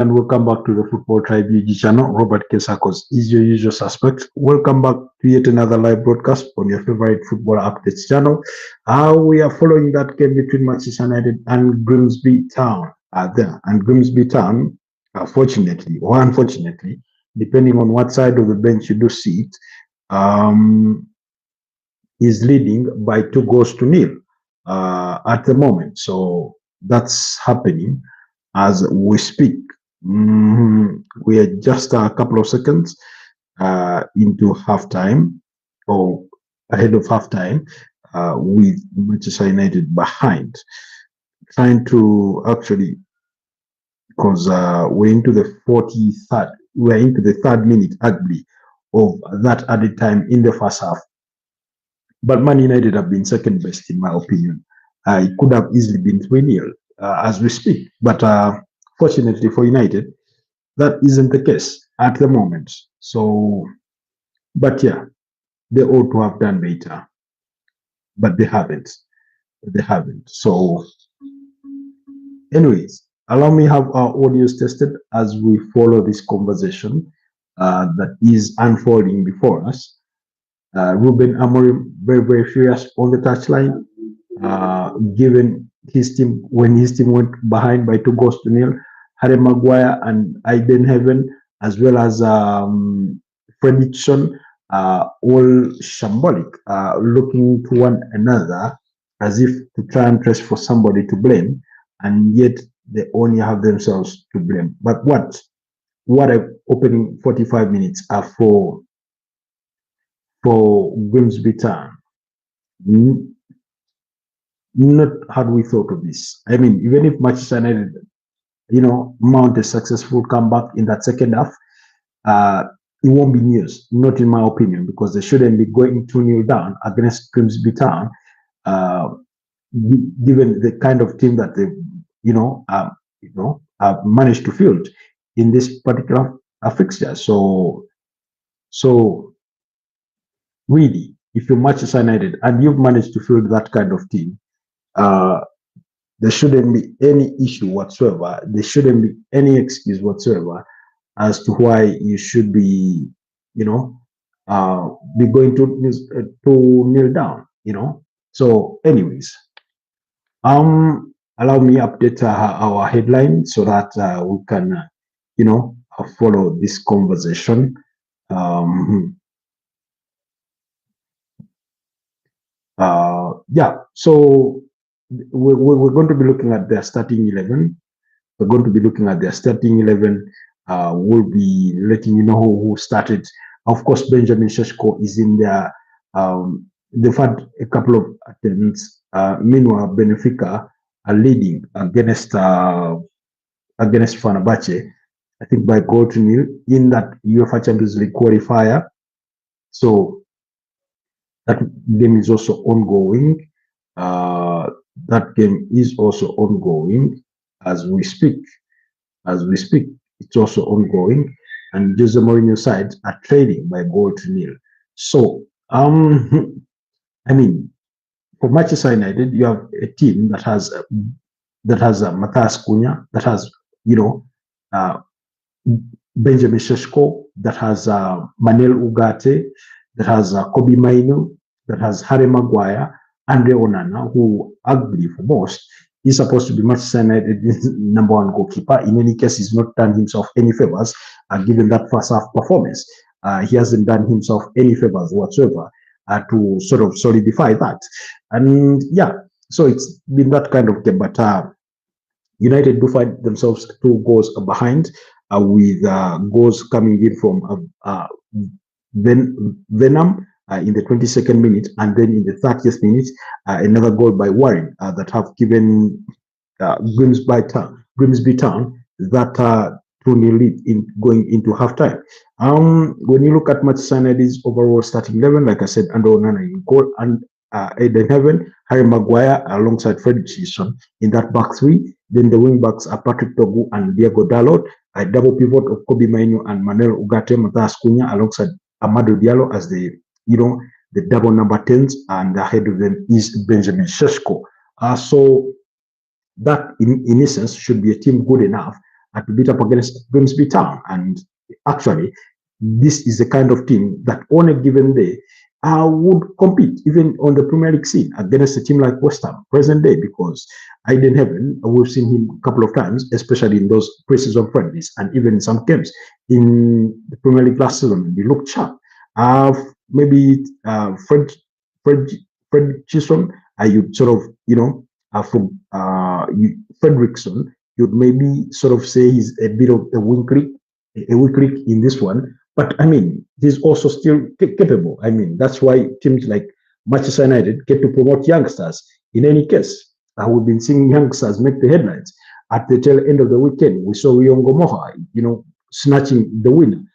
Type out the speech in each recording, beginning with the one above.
And welcome back to the Football Tribe UG channel. Robert Kesakos is your usual suspect. Welcome back to yet another live broadcast on your favorite football updates channel. We are following that game between Manchester United and Grimsby Town. And Grimsby Town, fortunately or unfortunately, depending on what side of the bench you do see it, is leading by 2-0 at the moment. So that's happening as we speak. We are just a couple of seconds into halftime, or ahead of halftime, with Manchester United behind, trying to actually, because we're into the 43rd, we're into the 3rd minute, ugly, of that added time in the first half. But Man United have been second best, in my opinion. It could have easily been 3-0 as we speak. But fortunately for United, that isn't the case at the moment. So, but yeah, they ought to have done better. But they haven't. They haven't. So, anyways, allow me to have our audios tested as we follow this conversation that is unfolding before us. Ruben Amorim, very, very furious on the touchline, given his team, when his team went behind by 2-0, Harry Maguire and Aiden Heaven, as well as Fredrickson, all shambolic, looking to one another as if to try and press for somebody to blame, and yet they only have themselves to blame. But what a opening 45 minutes are for Grimsby Town. Not had we thought of this. I mean, even if Manchester United, mount a successful comeback in that second half, it won't be news, not in my opinion, because they shouldn't be going 2-0 down against Grimsby Town, given the kind of team that they, managed to field in this particular fixture. So really, if you're Manchester United and you've managed to field that kind of team, there shouldn't be any issue whatsoever. There shouldn't be any excuse whatsoever as to why you should be, be going to kneel down, So, anyways, allow me update our headline so that we can, follow this conversation. So we're going to be looking at their starting 11. We're going to be looking at their starting 11. We'll be letting you know who started. Of course, Benjamin Sheshko is in there. They've had a couple of attempts. Meanwhile, Benfica are leading against Fenerbahce, I think by 0-0 in that UEFA Champions League qualifier. So that game is also ongoing. That game is also ongoing as we speak. It's also ongoing, and Jose Mourinho's side are trailing by 0-0. So, I mean, for Manchester United, you have a team that has Matthias Cunha, that has Benjamin Sheshko, that has Manuel Ugarte, that has Kobe Mainoo, that has Harry Maguire, Andre Onana, who arguably for most is supposed to be Manchester United's #1 goalkeeper. In any case, he's not done himself any favors, given that first half performance. He hasn't done himself any favors whatsoever to sort of solidify that. And yeah, so it's been that kind of game. But United do find themselves 2 goals behind, with goals coming in from Venom in the 22nd minute, and then in the 30th minute, another goal by Warren that have given Grimsby Town that 2-0 lead in going into halftime. When you look at Manchester United's overall starting 11, like I said, Andre Onana in goal, and Aiden Heaven, Harry Maguire alongside Fredrickson in that back 3. Then the wing backs are Patrick Togu and Diego Dalot. A double pivot of Kobe Mainoo and Manuel Ugarte, Matthias Cunha alongside Amadou Diallo as the double number 10s, and ahead of them is Benjamin Sheshko. So that in essence should be a team good enough to beat up against Grimsby Town. And actually, this is the kind of team that on a given day would compete even on the Premier League scene against a team like West Ham present day, because Aiden Heaven, we've seen him a couple of times, especially in those pre-season friendlies and even in some games in the Premier League last season. He looked sharp. Maybe Fred Chisholm, you'd sort of, Fredrickson, you'd maybe sort of say he's a bit of a weak link in this one. But I mean, he's also still capable. I mean, that's why teams like Manchester United get to promote youngsters. In any case, we've been seeing youngsters make the headlines. At the tail end of the weekend, we saw Riongo Moha, snatching the win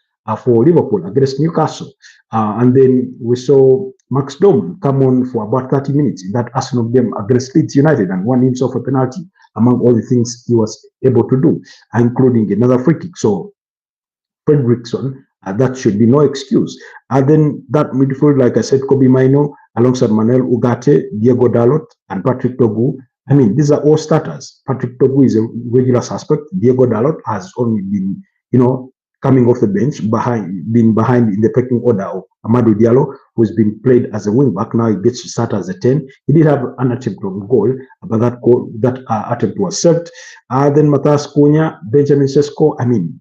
for Liverpool against Newcastle. And then we saw Max Doman come on for about 30 minutes in that Arsenal game against Leeds United and won himself a penalty, among all the things he was able to do, including another free kick. So Fredrickson, that should be no excuse. And then that midfield, like I said, Kobe Maino, alongside Manuel Ugarte, Diego Dalot, and Patrick Togu. I mean, these are all starters. Patrick Togu is a regular suspect. Diego Dalot has only been, coming off the bench, being behind in the pecking order of Amadou Diallo, who's been played as a wing back. Now he gets to start as a 10. He did have an attempt on goal, but that attempt was saved. Then Matthias Cunha, Benjamin Sesko. I mean,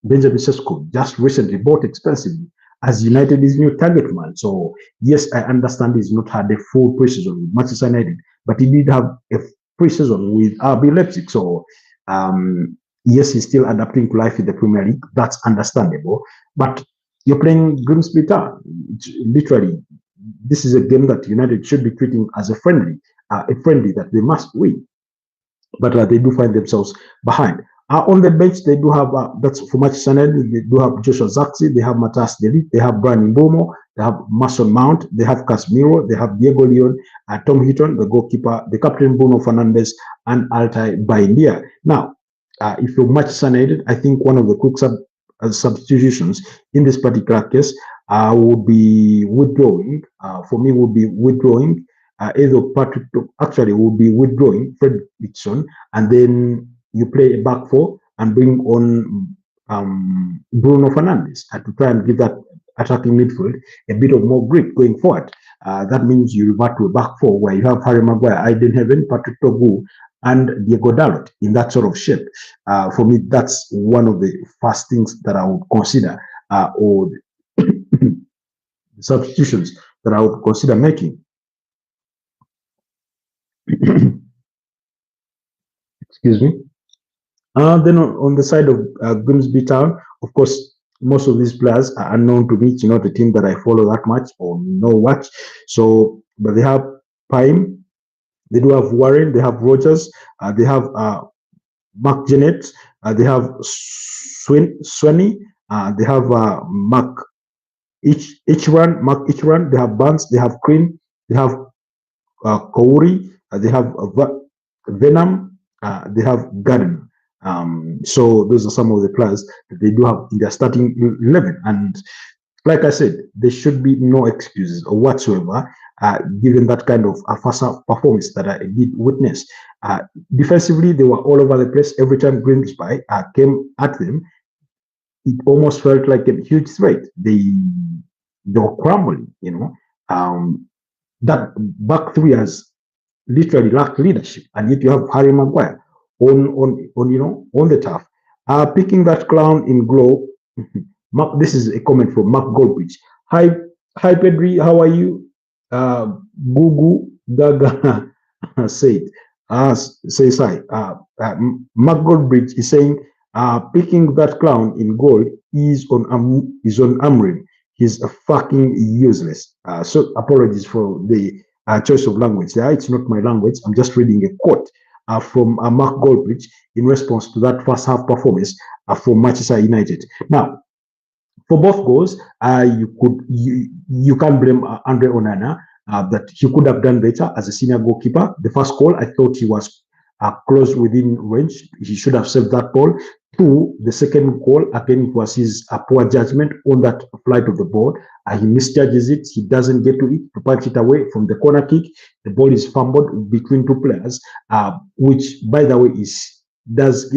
Benjamin Sesko just recently bought expensively as United is new target man. So yes, I understand he's not had a full preseason with Manchester United, but he did have a preseason with RB Leipzig. So yes, he's still adapting to life in the Premier League. That's understandable. But you're playing Grimsby Town. Literally, this is a game that United should be treating as a friendly that they must win. But they do find themselves behind. On the bench, they do have, that's for Manchester United, they do have Joshua Zirkzee, they have Matthias De Ligt, they have Brian Mbeumo, they have Mason Mount, they have Casemiro, they have Diego Leon, Tom Heaton, the goalkeeper, the captain Bruno Fernandes, and Altay Baindia. Now, if you're Manchester United, I think one of the quick substitutions in this particular case would be withdrawing. For me, would be withdrawing. Either Patrick actually would be withdrawing Fred Dixon, and then you play a back four and bring on Bruno Fernandes to try and give that attacking midfield a bit of more grip going forward. That means you revert to a back four where you have Harry Maguire, Aiden Heaven, Patrick Togu, and Diego Dalot in that sort of shape. For me, that's one of the first things that I would consider, or substitutions that I would consider making. Excuse me. Then on the side of Grimsby Town, of course, most of these players are unknown to me. It's not a team that I follow that much or know watch. So, but they have Pine, they do have Warren, they have Rogers, they have Mark Jennett, they have Swaney, they have Mark Ichran, they have Barnes, they have Cream, they have Kouri, they have Venom, they have Garden. So those are some of the players that they do have in their starting 11, and like I said, there should be no excuses or whatsoever given that kind of Afasa performance that I did witness. Defensively, they were all over the place. Every time Grimsby came at them, it almost felt like a huge threat. They were crumbling, that back three has literally lacked leadership, and yet you have Harry Maguire on the turf. Picking that clown in glow. This is a comment from Mark Goldbridge. Hi Pedri, how are you? Gugu Gaga said. Says hi. Mark Goldbridge is saying, picking that clown in gold is on Amrin. He's a fucking useless. So apologies for the choice of language. It's not my language. I'm just reading a quote from Mark Goldbridge in response to that first half performance from Manchester United. Now, for both goals, you can't blame Andre Onana that he could have done better as a senior goalkeeper. The first goal, I thought he was close within range. He should have saved that ball. Two, the second goal, again, it was his poor judgment on that flight of the ball. He misjudges it. He doesn't get to it to punch it away from the corner kick. The ball is fumbled between two players, which, by the way, does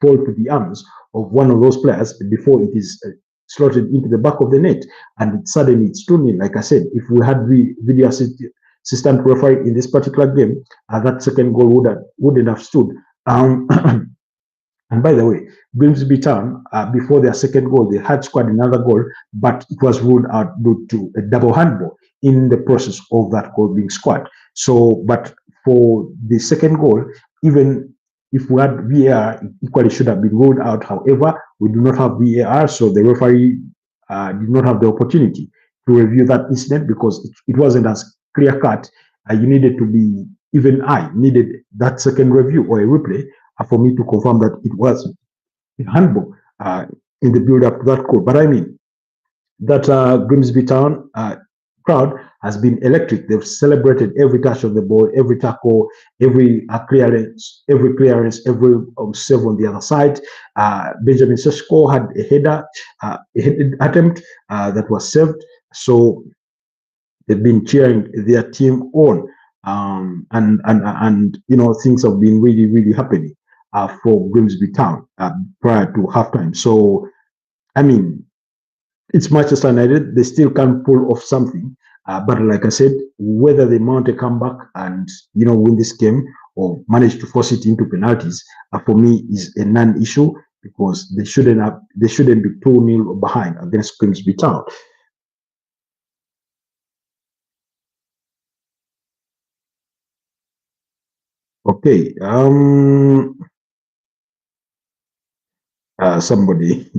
fall to the arms of one of those players before it is slotted into the back of the net, and suddenly it's 2-0. Like I said, if we had the video assistant referee in this particular game, that second goal wouldn't have stood. And by the way, Grimsby Town, before their second goal, they had scored another goal, but it was ruled out due to a double handball in the process of that goal being scored. So, but for the second goal, even if we had VAR, it equally should have been ruled out. However, we do not have VAR, so the referee did not have the opportunity to review that incident because it wasn't as clear cut. You needed to be, even I needed that second review or a replay for me to confirm that it was a handball in the build-up to that goal. But I mean, that Grimsby Town crowd has been electric. They've celebrated every touch of the ball, every tackle, every clearance, every save on the other side. Benjamin Sesko had a headed attempt that was saved. So they've been cheering their team on, and you know, things have been really happening for Grimsby Town prior to halftime. So I mean, it's Manchester United. They still can't pull off something. But like I said, whether they mount a comeback and, you know, win this game or manage to force it into penalties, for me is a non-issue because they shouldn't be 2-0 behind against Grimsby Town. Okay. Somebody.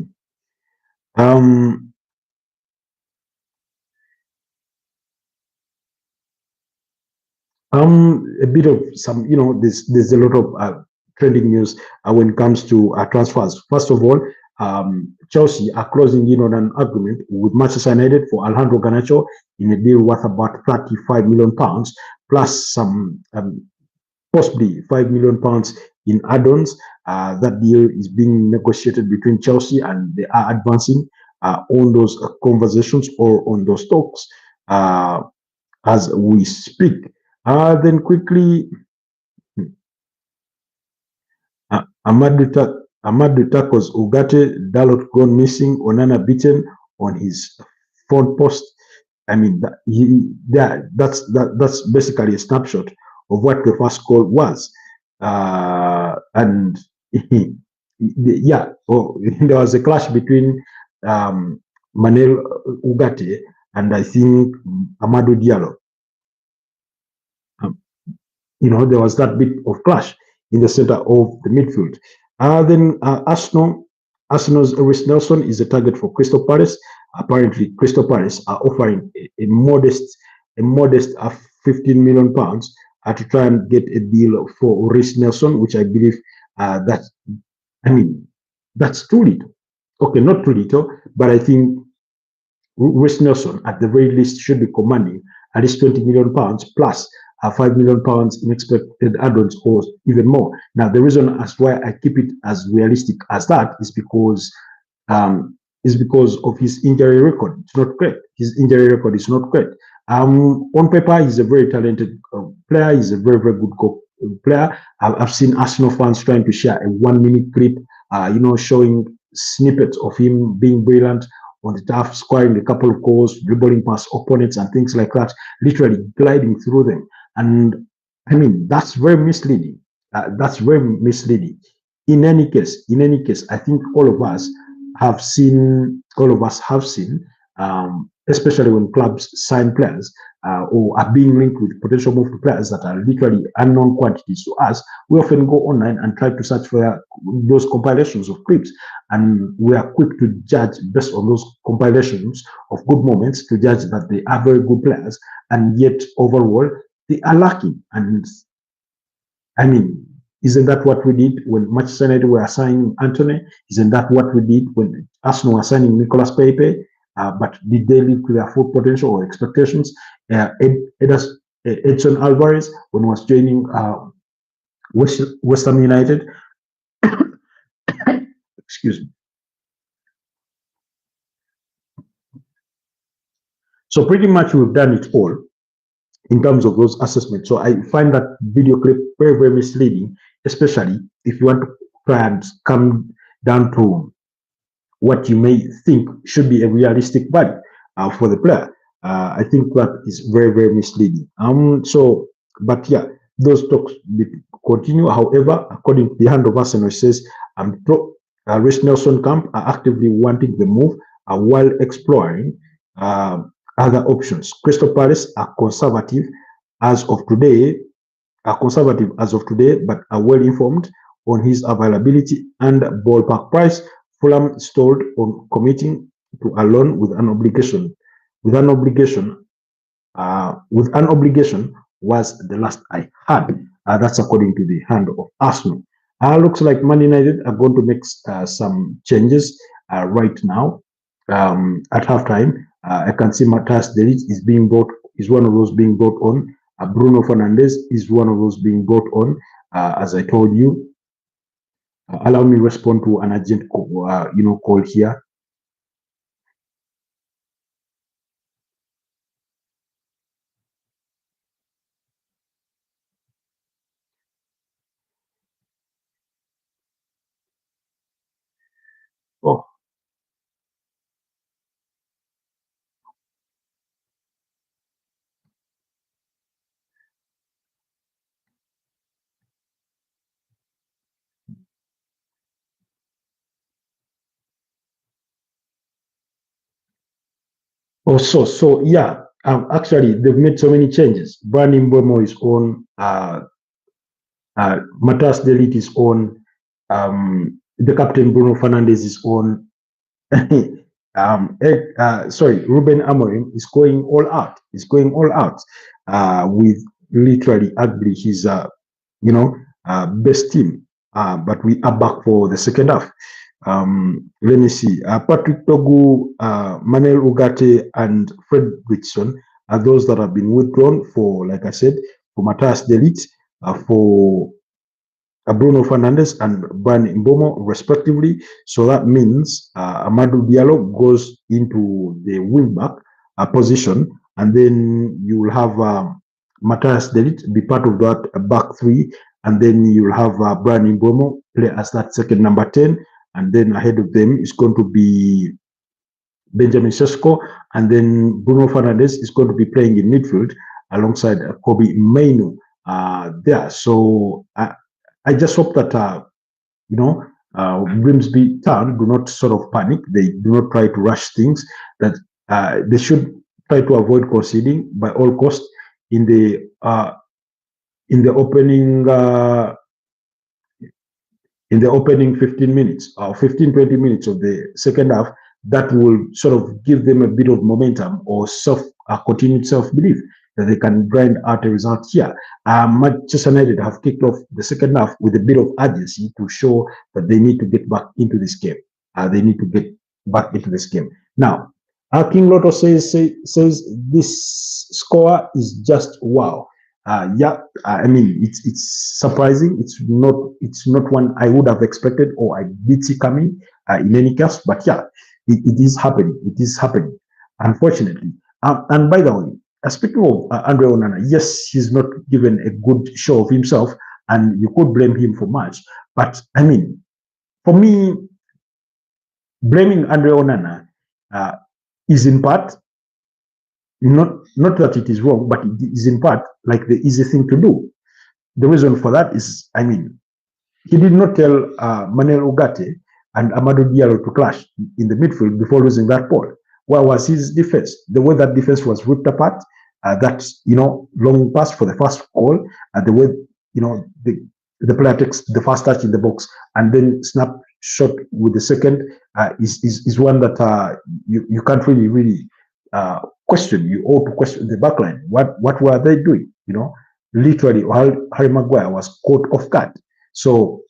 A bit of some, you know, there's a lot of trending news when it comes to transfers. First of all, Chelsea are closing in on an agreement with Manchester United for Alejandro Garnacho in a deal worth about £35 million, plus some possibly £5 million in add-ons. That deal is being negotiated between Chelsea, and they are advancing on those conversations or on those talks as we speak. Then quickly, Amadou Takos Ugarte, Dalot gone missing, Onana beaten on his front post. I mean, that's basically a snapshot of what the first goal was. And yeah, there was a clash between Manel Ugarte and I think Amadou Diallo. You know, there was that bit of clash in the center of the midfield. Then Arsenal's Reece Nelson is a target for Crystal Palace. Apparently, Crystal Palace are offering a modest £15 million to try and get a deal for Reece Nelson, which I believe that's too little. Okay, not too little, but I think Reece Nelson at the very least should be commanding at least £20 million plus £5 million in expected add-ons or even more. Now, the reason as why I keep it as realistic as that is because of his injury record. It's not great. His injury record is not great. On paper, he's a very talented player. He's a very good player. I've seen Arsenal fans trying to share a 1-minute clip, you know, showing snippets of him being brilliant on the turf, scoring a couple of goals, dribbling past opponents and things like that, literally gliding through them. And I mean, that's very misleading. In any case, I think all of us have seen, especially when clubs sign players or are being linked with potential move to players that are literally unknown quantities to us. We often go online and try to search for those compilations of clips, and we are quick to judge based on those compilations of good moments to judge that they are very good players, and yet overall they are lacking. And I mean, isn't that what we did when Manchester United were signing Anthony? Isn't that what we did when Arsenal were signing Nicolas Pepe? But did they live to their full potential or expectations? Edson Alvarez, when he was joining West Ham United, excuse me. So pretty much we've done it all in terms of those assessments. So I find that video clip very misleading, especially if you want to try and come down to what you may think should be a realistic value for the player. I think that is very, very misleading. But yeah, those talks continue. However, according to the hand of Arsenal, it says, Rich Nelson Camp are actively wanting the move while exploring other options. Crystal Palace are conservative as of today, but are well informed on his availability and ballpark price. Fulham stalled on committing to a loan with an obligation. With an obligation was the last I had. That's according to the hand of Arsenal. Looks like Man United are going to make some changes right now. At halftime, I can see Matthias De Ligt is one of those being brought on. Bruno Fernandes is one of those being brought on. As I told you, allow me to respond to an agent call here. Oh, so yeah. Actually, they've made so many changes. Brandon Mbeumo is on. Matthias De Ligt is on. The captain Bruno Fernandes is on. Ruben Amorim is going all out. He's going all out with literally ugly his best team. But we are back for the second half. Let me see. Patrick Togu, Manuel Ugarte, and Fred Richardson are those that have been withdrawn for, like I said, for Matthias De Ligt, for Bruno Fernandes and Brandon Mbeumo, respectively. So that means Amadou Diallo goes into the wingback position, and then you will have Matthias De Ligt be part of that back three, and then you will have Brandon Mbeumo play as that second number 10, and then ahead of them is going to be Benjamin Sesko, and then Bruno Fernandes is going to be playing in midfield alongside Kobe Mainu there. So I just hope that Grimsby Town do not sort of panic. They do not try to rush things. That they should try to avoid conceding by all costs in the opening 15 minutes or 15-20 minutes of the second half. That will sort of give them a bit of momentum or continued self-belief that they can grind out a result here. Manchester United have kicked off the second half with a bit of urgency to show that they need to get back into this game. Now, King Lotto says this score is just wow. I mean, it's surprising. It's not one I would have expected or I did see coming in any case. But yeah, it is happening. It is happening, unfortunately. And by the way, speaking of Andre Onana, yes, he's not given a good show of himself, and you could blame him for much. But I mean, for me, blaming Andre Onana is in part not that it is wrong, but it is in part like the easy thing to do. The reason for that is, I mean, he did not tell Manuel Ugarte and Amadou Diallo to clash in the midfield before losing that ball. Where was his defense? The way that defense was ripped apart, that long pass for the first goal, the way the player takes the first touch in the box and then snap shot with the second is one that you can't really question. You ought to question the backline. What were they doing? Literally, Harry Maguire was caught off guard. So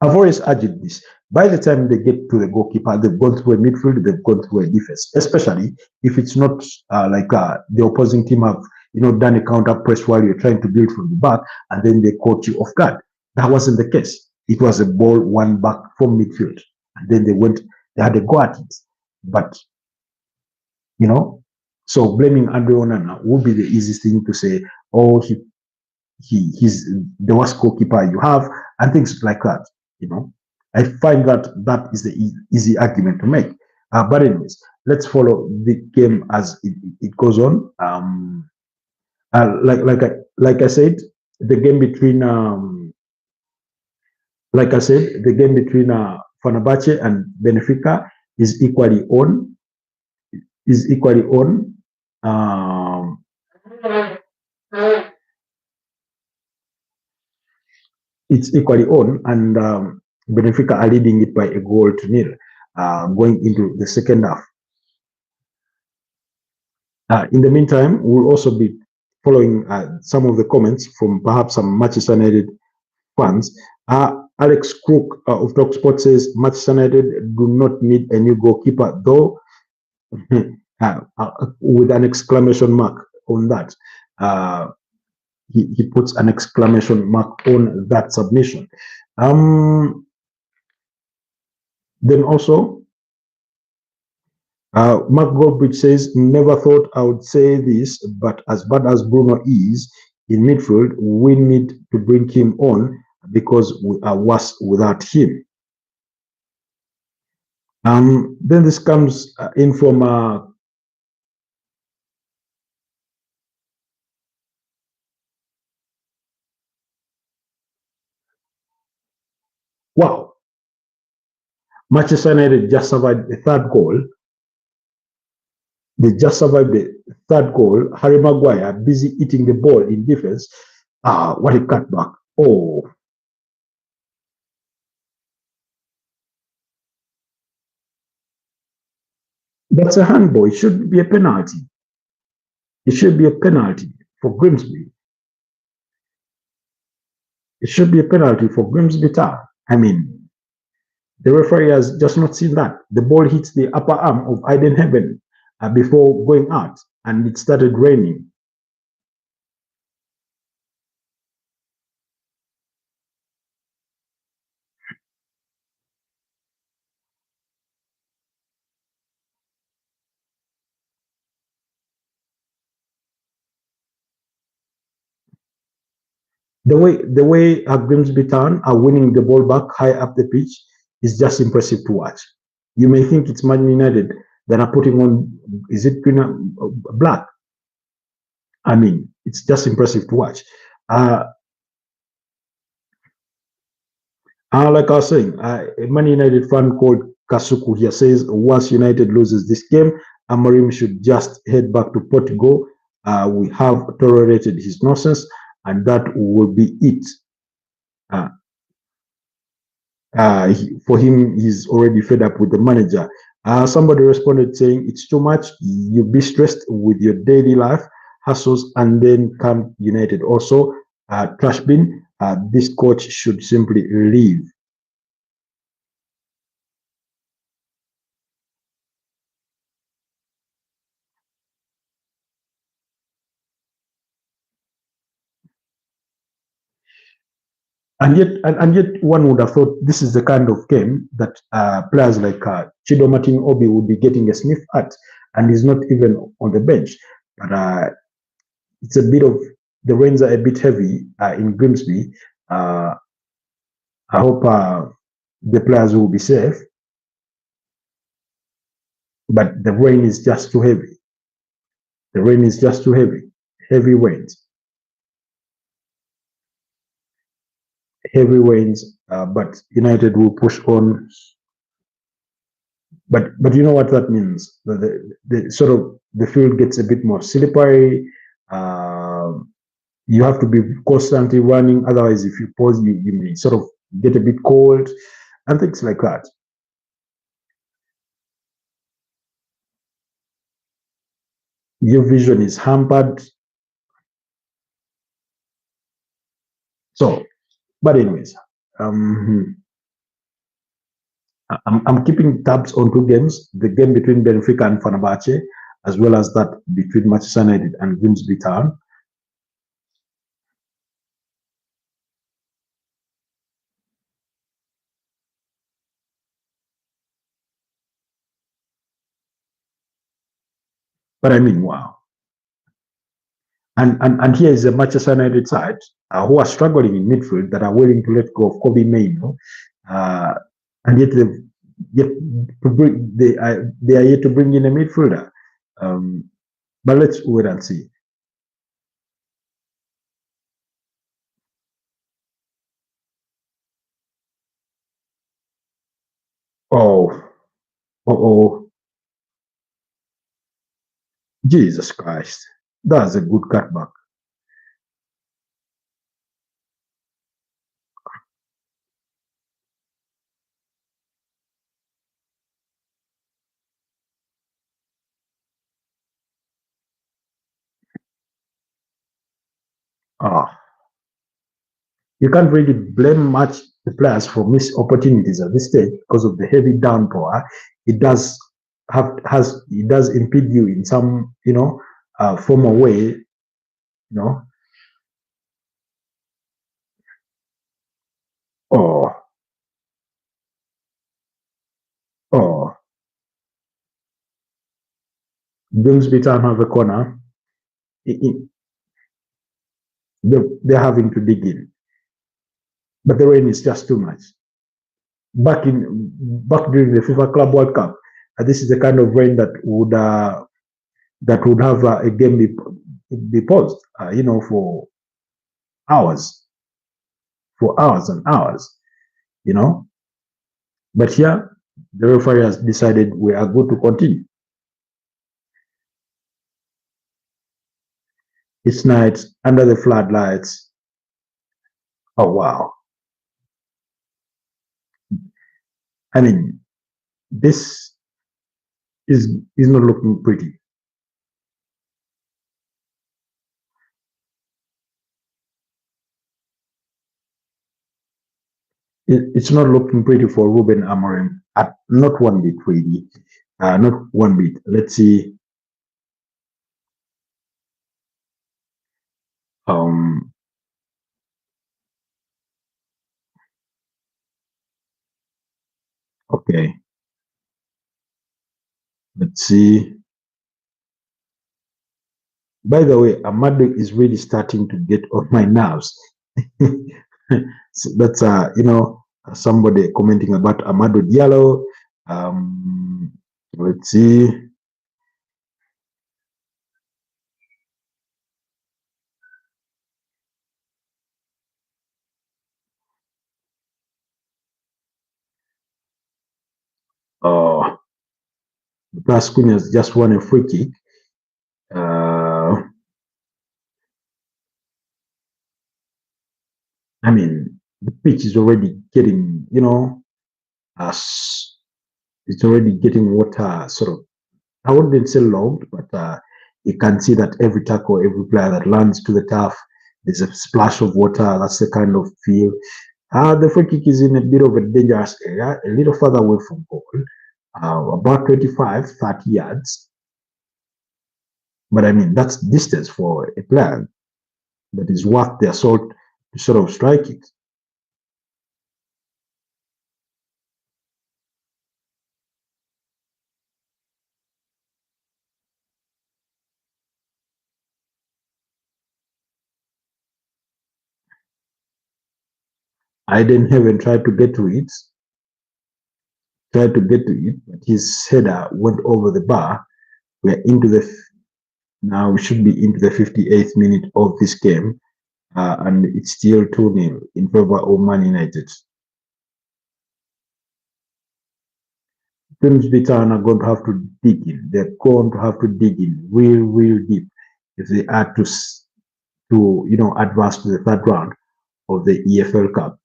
I've always argued this. By the time they get to the goalkeeper, they've gone through a midfield, they've gone through a defense, especially if it's not like the opposing team have done a counter press while you're trying to build from the back, and then they caught you off guard. That wasn't the case. It was a ball one back from midfield, and then they had a go at it. But so blaming Andre Onana would be the easiest thing to say. Oh, he's the worst goalkeeper you have, and things like that. You know, I find that that is the easy argument to make. But anyways, let's follow the game as it goes on. Like I said, the game between like I said, the game between Fenerbahce and Benfica is equally on. Is equally on. Um, it's equally on, and Benfica are leading it by a goal to nil, going into the second half. In the meantime, we'll also be following some of the comments from perhaps some Manchester United fans. Alex Crook of Talksport says Manchester United do not need a new goalkeeper, though, with an exclamation mark on that. He puts an exclamation mark on that submission. Then also, Mark Goldbridge says, never thought I would say this, but as bad as Bruno is in midfield, we need to bring him on because we are worse without him. Then this comes in from wow, Manchester United just survived the third goal. They just survived the third goal. Harry Maguire busy eating the ball in defense. What a cutback. Oh. That's a handball. It should be a penalty. It should be a penalty for Grimsby. It should be a penalty for Grimsby Town. I mean, the referee has just not seen that. The ball hits the upper arm of Aiden Heaven before going out, and it started raining. The way Grimsby Town are winning the ball back high up the pitch is just impressive to watch. You may think it's Man United that are putting on, is it green, black? I mean, it's just impressive to watch. Like I was saying, a Man United fan called Kasuku here says, once United loses this game, Amorim should just head back to Portugal. We have tolerated his nonsense, and that will be it. For him, he's already fed up with the manager. Somebody responded saying, it's too much. You be stressed with your daily life, hassles, and then come United. Also, trash bin, this coach should simply leave. And yet, one would have thought this is the kind of game that players like Chido Martin Obi would be getting a sniff at, and he's not even on the bench. But it's a bit of, the rains are a bit heavy in Grimsby. I hope the players will be safe, but the rain is just too heavy. The rain is just too heavy. Heavy rains. Heavy rains, but United will push on. But you know what that means? The sort of the field gets a bit more slippery. You have to be constantly running. Otherwise, if you pause, you may sort of get a bit cold and things like that. Your vision is hampered. So, but anyways, I'm keeping tabs on two games: the game between Benfica and Fenerbahce, as well as that between Manchester United and Grimsby Town. But I mean, wow. And here is a Manchester United side who are struggling in midfield that are willing to let go of Kobe Mainoo uh, and yet yet to bring they are yet to bring in a midfielder. But let's wait and see. Oh, oh, Jesus Christ! That's a good cutback. Ah, you can't really blame much the players for missed opportunities at this stage because of the heavy downpour. It does it does impede you in some form or way. know. Oh, oh, Grimsby Town have a corner. They're having to dig in, but the rain is just too much. Back during the FIFA Club World Cup, this is the kind of rain that would have a game be paused, hours, for hours and hours, you know. But here, the referee has decided we are good to continue. It's night under the floodlights. Oh wow! I mean, this is not looking pretty. It's not looking pretty for Ruben Amorim. Not one bit, really. Not one bit. Let's see. Um, okay. Let's see. By the way, Amado is really starting to get on my nerves. So that's somebody commenting about Amado Diallo. Let's see. Oh, Plus Cunha's just won a free kick. I mean, the pitch is already getting, as it's already getting water sort of, I wouldn't say logged, but you can see that every tackle, every player that lands to the turf, there's a splash of water. That's the kind of feel. The free kick is in a bit of a dangerous area, a little further away from goal, about 25, 30 yards. But I mean, that's distance for a player that is worth their salt to sort of strike it. I didn't even try to get to it, but his header went over the bar. We're into the now we should be into the 58th minute of this game, and it's still 2-0 in favor of Man United. Grimsby Town are going to have to dig in. They're going to have to dig in real deep if they are to advance to the third round of the EFL Cup.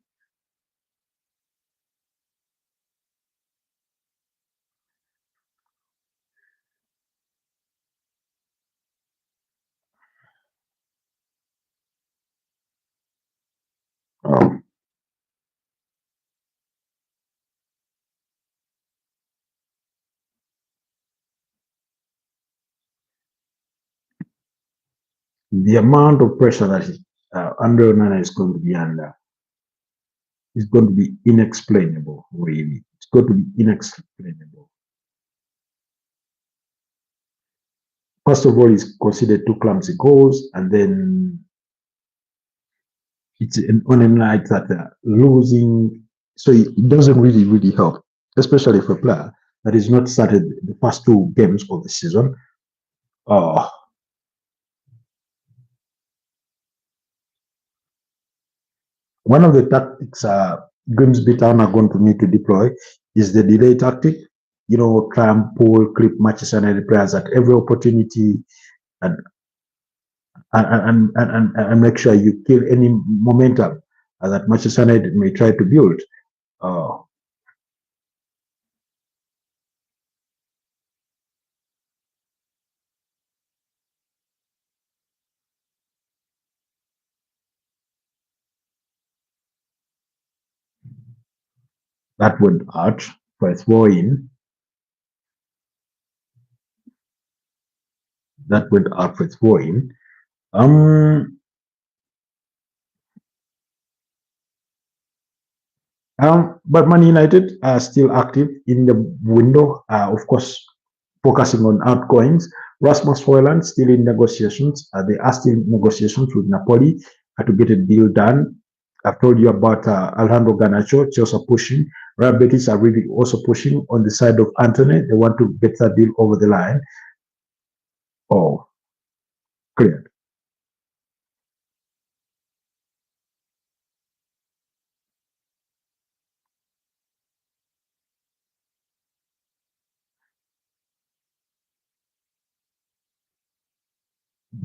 Um, the amount of pressure that Andre Onana is going to be under is going to be inexplainable, really. It's going to be inexplainable. First of all, he's considered 2 clumsy goals, and then it's on a night that losing So it doesn't really help, especially for a player that is not started the first two games of the season. Uh, One of the tactics Grimsby Town are going to need to deploy is the delay tactic. You know, try and pull, clip Manchester United players at every opportunity, and and make sure you kill any momentum that Manchester United may try to build. Uh, that would hurt for a throw in. That would hurt for a throw in. Um, but Man United are still active in the window, of course, focusing on outgoings. Rasmus Højlund still in negotiations. They are still in negotiations with Napoli to get a deal done. I've told you about Alejandro Garnacho. Chelsea are pushing. Real Betis are really also pushing on the side of Anthony. They want to get that deal over the line. Oh, clear.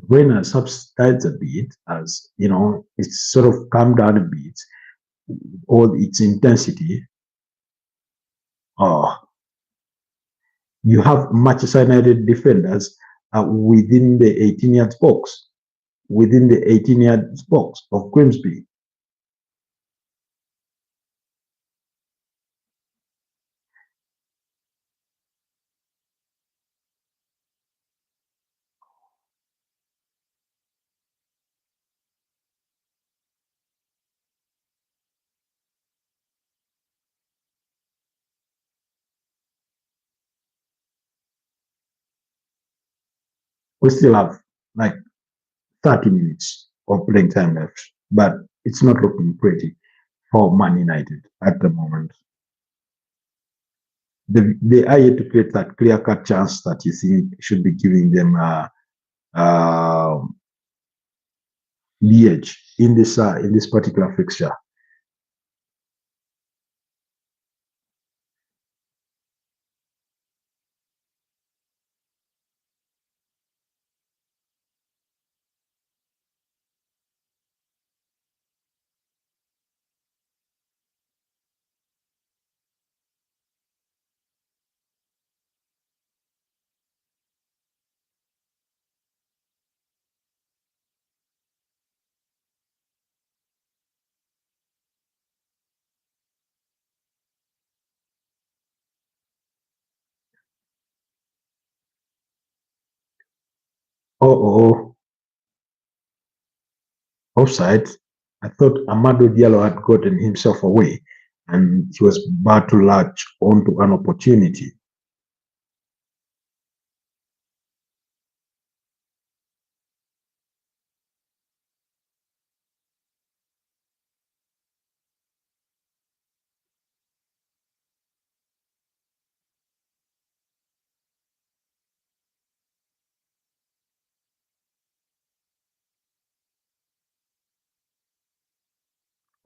When I subsides a bit, as you know, it's sort of calmed down a bit, all its intensity. Oh, you have Manchester United defenders within the 18-yard box, within the 18-yard box of Grimsby. We still have like 30 minutes of playing time left, but it's not looking pretty for Man United at the moment. They are yet to create that clear-cut chance that you think should be giving them uh, the edge in this particular fixture. Oh, offside. I thought Amado Diallo had gotten himself away and he was about to latch onto an opportunity.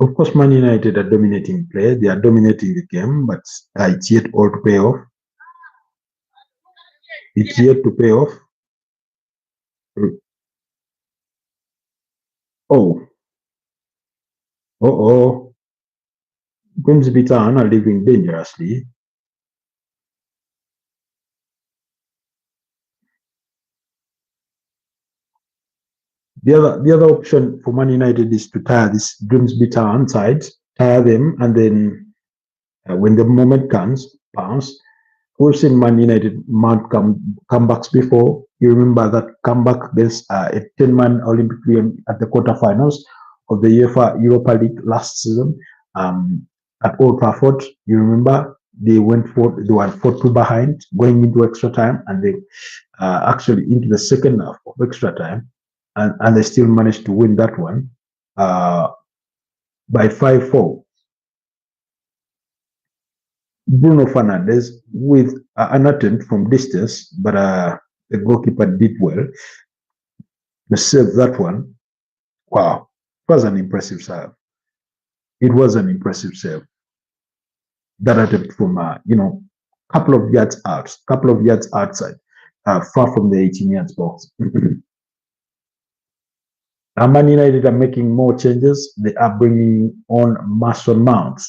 Of course, Man United are dominating play. They are dominating the game, but it's yet all to pay off. It's yet to pay off. Oh, oh. Grimsby Town are living dangerously. The other option for Man United is to tire this Grimsby Town side, tire them, and then when the moment comes, bounce. We've seen Man United mount comebacks before. You remember that comeback against a 10-man Olympic team at the quarterfinals of the UEFA Europa League last season at Old Trafford. You remember they they were 4-2 behind, going into extra time, and they actually into the second half of extra time, and they still managed to win that one uh, by 5-4. Bruno Fernandes with an attempt from distance, but the goalkeeper did well to save that one. Wow, it was an impressive save. It was an impressive save. That attempt from couple of yards out, couple of yards outside, far from the 18 yards box. Man United are making more changes. They are bringing on Mason Mount.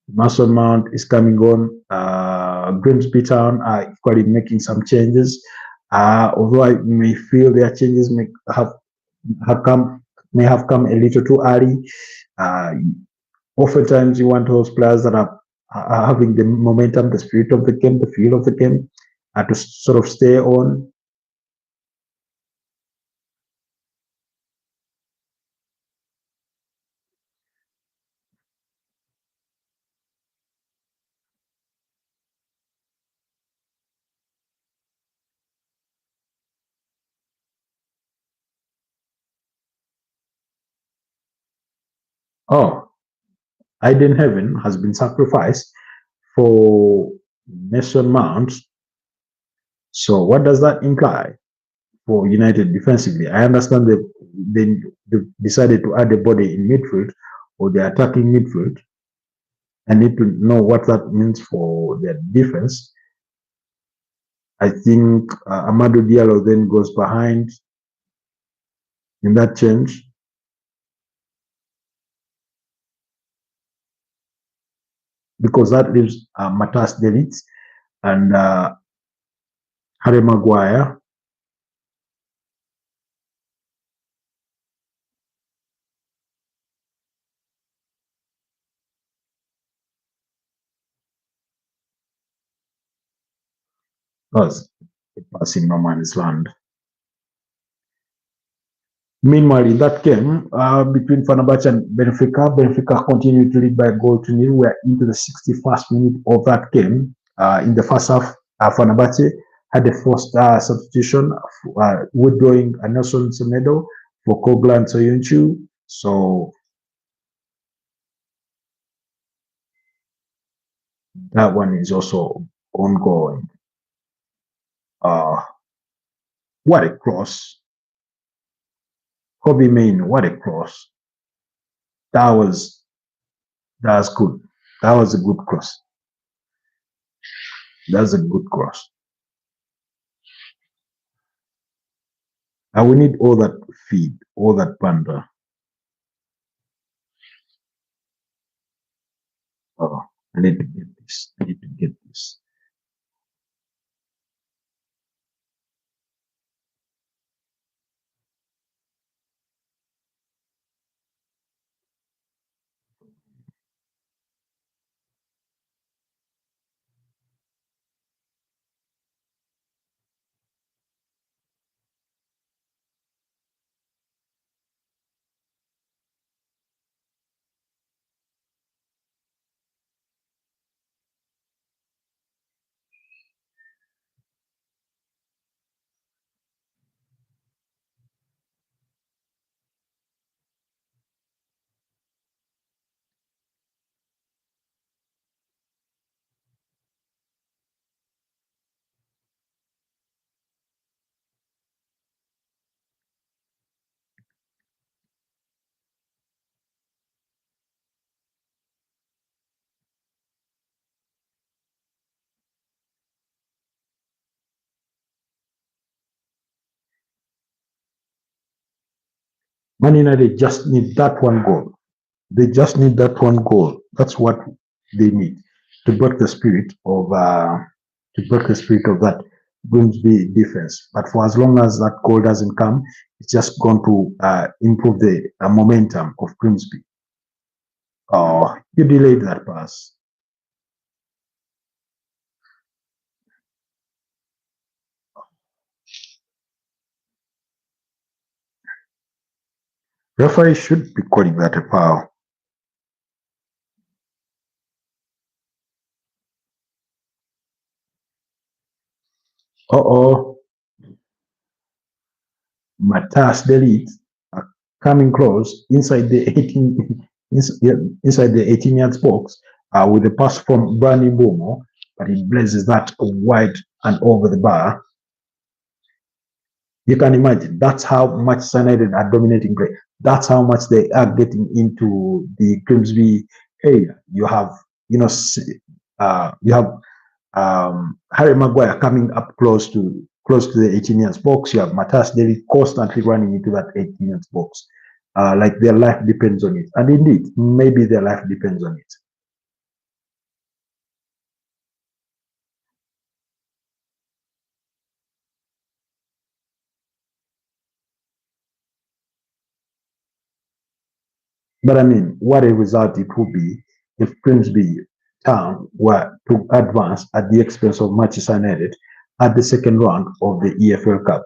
Mason Mount is coming on. Grimsby Town are equally making some changes. Although I may feel their changes may have come a little too early. Oftentimes, you want those players that are having the momentum, the spirit of the game, the feel of the game, to sort of stay on. Oh, Eden Heaven has been sacrificed for Mason Mount. So what does that imply for United defensively? I understand they decided to add a body in midfield or the attacking midfield. I need to know what that means for their defense. I think Amadou Diallo then goes behind in that change. Because that leaves Matas Delit and Harry Maguire. Was passing no man's land. Meanwhile, in that game between Fenerbahce and Benfica continued to lead by a goal to nil. We are into the 61st minute of that game. In the first half, Fenerbahce had a forced substitution, withdrawing Nelson Semedo for Koglan Soyuncu. So that one is also ongoing. What a cross. Kobe Main, what a cross. That was good. That was a good cross. That's a good cross. And we need all that feed, all that banter. Oh, I need to get this. I need to get this. Man United just need that one goal. They just need that one goal. That's what they need to break the spirit of that Grimsby defense. But for as long as that goal doesn't come, it's just going to improve the momentum of Grimsby. Oh, you delayed that pass. Referee should be calling that a foul. Uh-oh. Matas Delit coming close inside the 18 inside the 18 yards box. with the pass from Brandon Bomo, but he blazes that wide and over the bar. You can imagine that's how much United are dominating play. That's how much they are getting into the Grimsby area. You have, you have Harry Maguire coming up close to the 18 yards box. You have Matthias Daly constantly running into that 18 yards box, like their life depends on it. And indeed, maybe their life depends on it. But I mean, what a result it would be if Grimsby Town were to advance at the expense of Manchester United at the second round of the EFL Cup.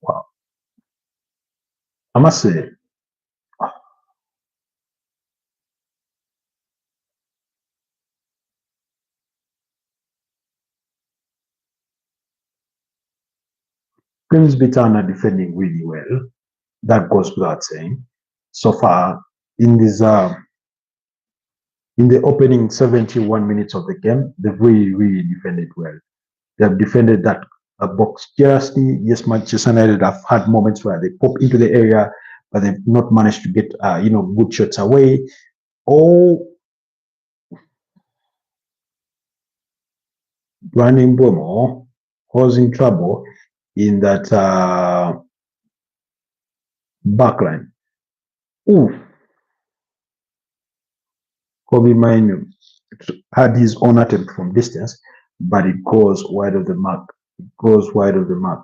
Wow. I must say, Grimsby Town are defending really well. That goes without saying. So far, in this in the opening 71 minutes of the game, they've really defended well. They have defended that box jealously. Yes, Manchester United have had moments where they pop into the area, but they've not managed to get good shots away. Oh, Brandon Bomo causing trouble in that backline. Ooh, Kobe Mainu had his own attempt from distance, but it goes wide of the mark. It goes wide of the mark.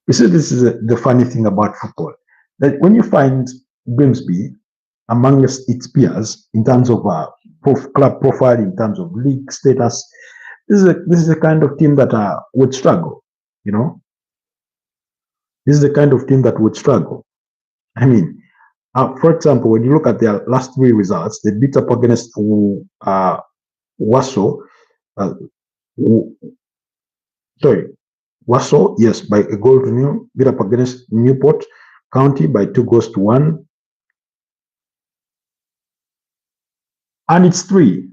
You see, this is the funny thing about football. That when you find Grimsby amongst its peers in terms of club profile, in terms of league status, this is the kind of team that would struggle. You know, this is the kind of team that would struggle. I mean, for example, when you look at their last three results, they beat up against Warsaw. Uh, sorry, Warsaw, yes, by a goal to nil. Beat up against Newport County by 2-1, and it's three.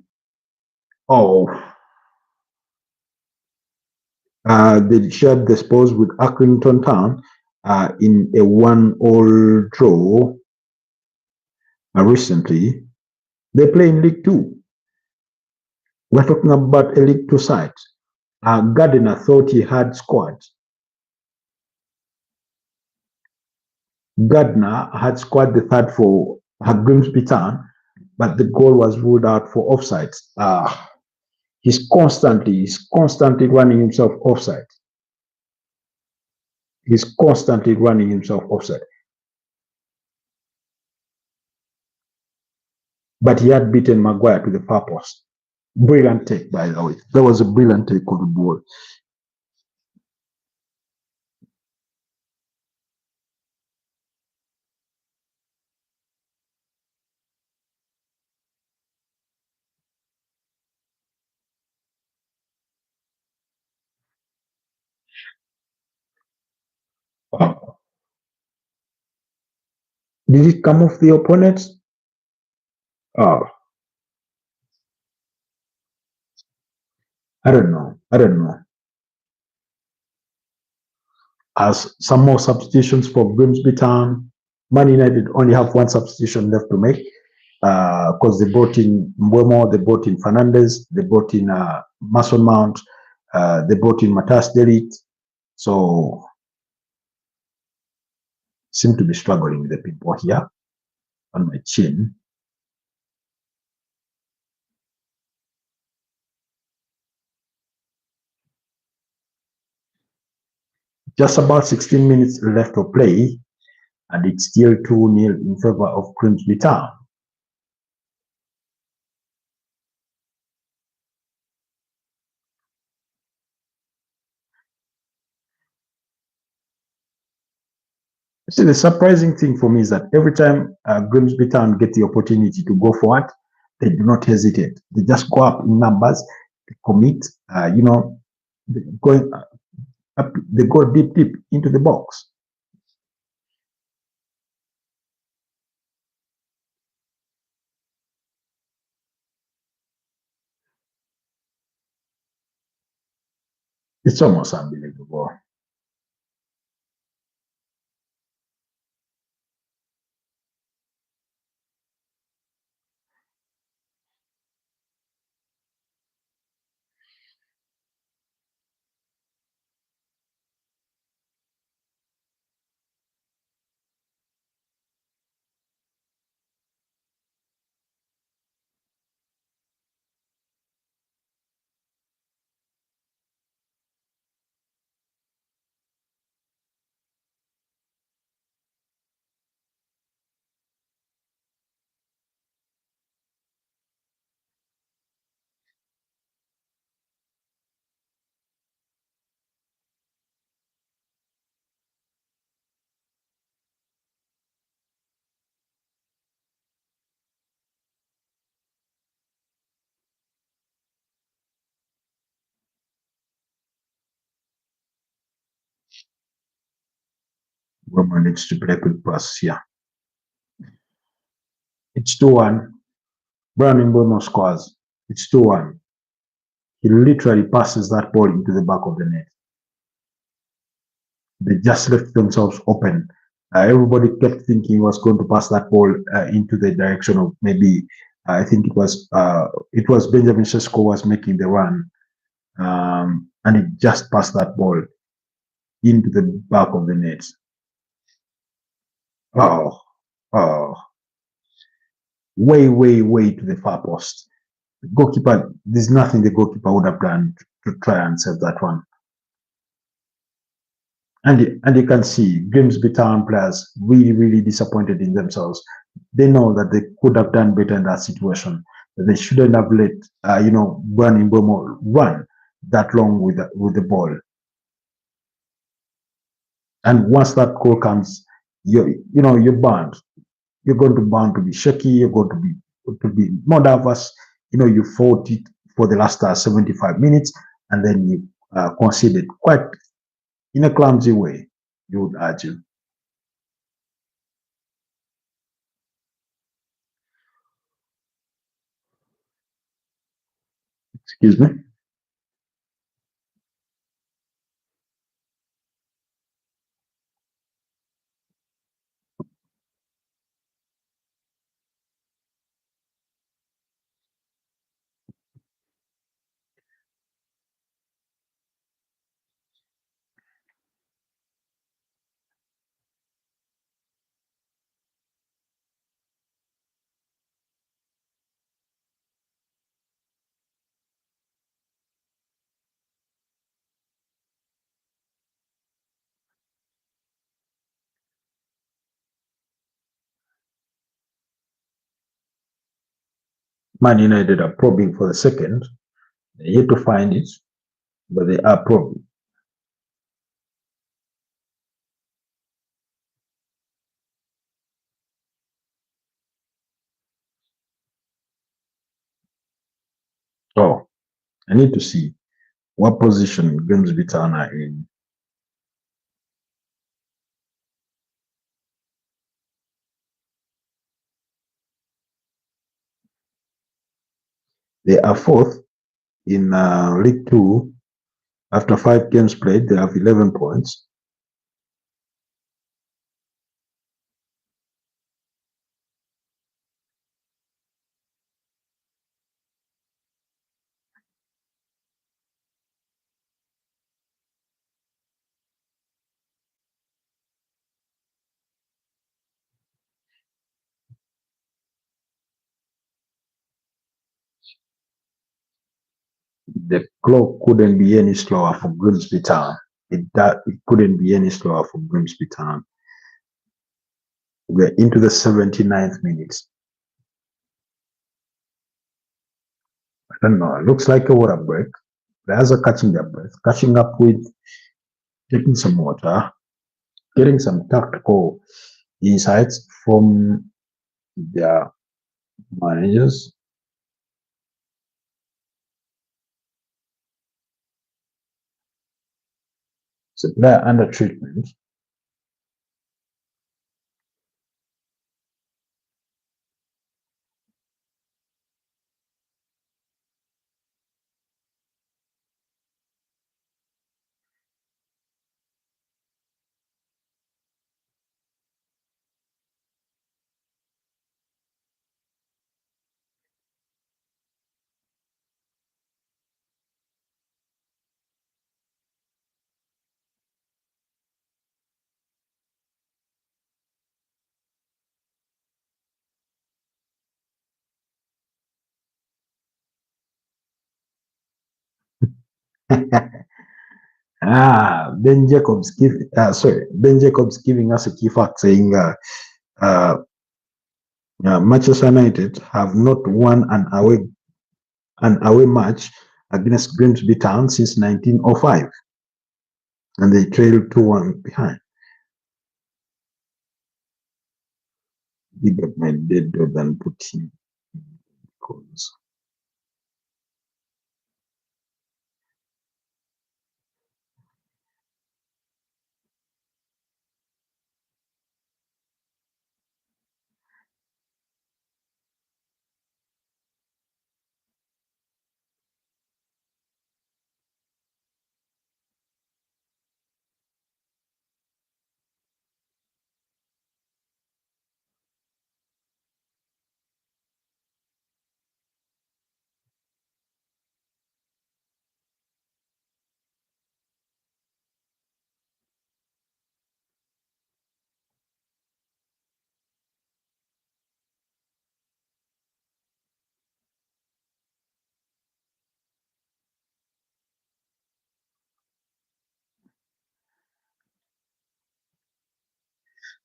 Oh, they shared the spoils with Accrington Town in a 1-1 draw recently. They play in League Two. We're talking about a League Two side. Gardiner thought he had scored. Gardner had scored the third for Grimsby Town, but the goal was ruled out for offside. He's constantly running himself offside. He's constantly running himself offside. But he had beaten Maguire to the far post. Brilliant take, by the way. That was a brilliant take of the ball. Did it come off the opponent? Oh, I don't know. I don't know. As some more substitutions for Grimsby Town, Man United only have one substitution left to make because they brought in Mbeumo, they brought in Fernandez, they brought in Mason Mount, they brought in Matthias Delit. So seem to be struggling with the people here on my chin. Just about 16 minutes left to play, and it's still 2-0 in favor of Grimsby Town. See, the surprising thing for me is that every time Grimsby Town get the opportunity to go forward, they do not hesitate. They just go up in numbers, they commit, they going up, they go deep into the box. It's almost unbelievable. Women needs to play good pass here. It's 2-1. Brandon Bono scores. It's 2-1. He literally passes that ball into the back of the net. They just left themselves open. Everybody kept thinking he was going to pass that ball into the direction of maybe I think it was Benjamin Sesko was making the run, and he just passed that ball into the back of the net. Oh, oh, way to the far post. The goalkeeper, there's nothing the goalkeeper would have done to try and save that one. And you can see Grimsby Town players really disappointed in themselves. They know that they could have done better in that situation. That they shouldn't have let Brandon Bomo run that long with the ball. And once that goal comes, you're bound. You're going to bound to be shaky. You're going to be more nervous. You fought it for the last 75 minutes, and then you conceded quite in a clumsy way, you would argue. Excuse me. Man United are probing for the second. They're yet to find it, but they are probing. Oh, I need to see what position Grimsby Town are in. They are fourth in League Two. After 5 games played, they have 11 points. The clock couldn't be any slower for Grimsby Town. It couldn't be any slower for Grimsby Town. We're into the 79th minute. I don't know. It looks like a water break. Players are catching their breath, catching up with taking some water, getting some tactical insights from their managers. It's a player under treatment. Ben Jacobs giving us a key fact saying uh, Manchester United have not won an away match against Grimsby Town since 1905, and they trailed 2-1 behind. Big up my dead dog and put him because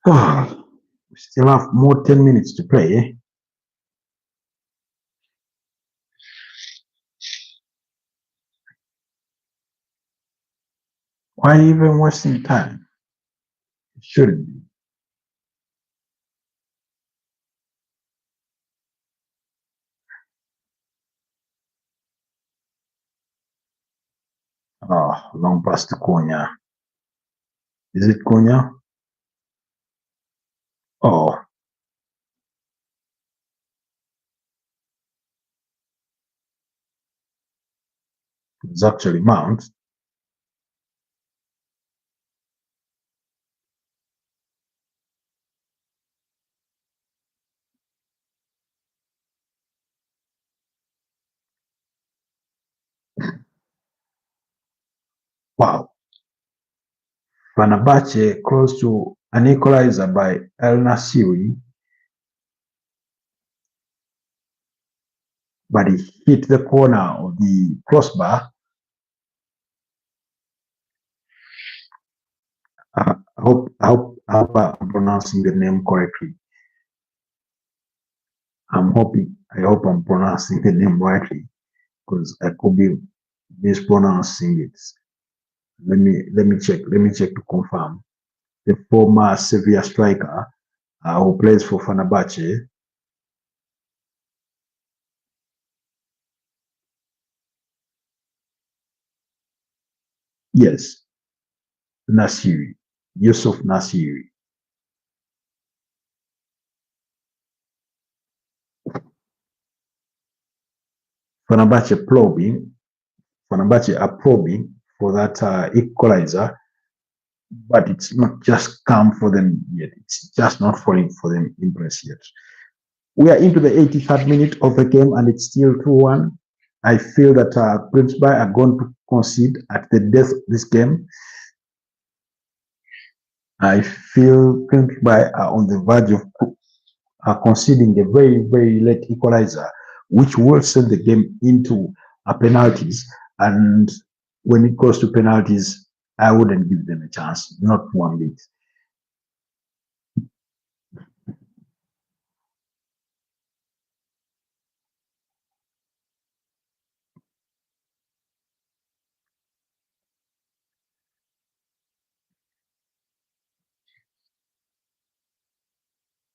we still have more 10 minutes to play. Eh? Why even wasting time? It shouldn't be. Oh, long pass to Konya. Is it Konya? Oh, it's actually Mount. Wow. Fenerbahce close to an equalizer by El Nasiri, but he hit the corner of the crossbar. I hope I'm pronouncing the name correctly. I hope I'm pronouncing the name rightly because I could be mispronouncing it. Let me check to confirm. The former Sevilla striker who plays for Fenerbahce. Yes, Nasiri, Yusuf Nasiri. Fenerbahce are probing for that equalizer, but it's not just come for them yet. It's just not falling for them in place yet. We are into the 83rd minute of the game, and it's still 2-1. I feel that Grimsby are going to concede at the death of this game. I feel Grimsby are on the verge of conceding a very, very late equalizer, which will send the game into penalties. And when it goes to penalties, I wouldn't give them a chance, not one bit.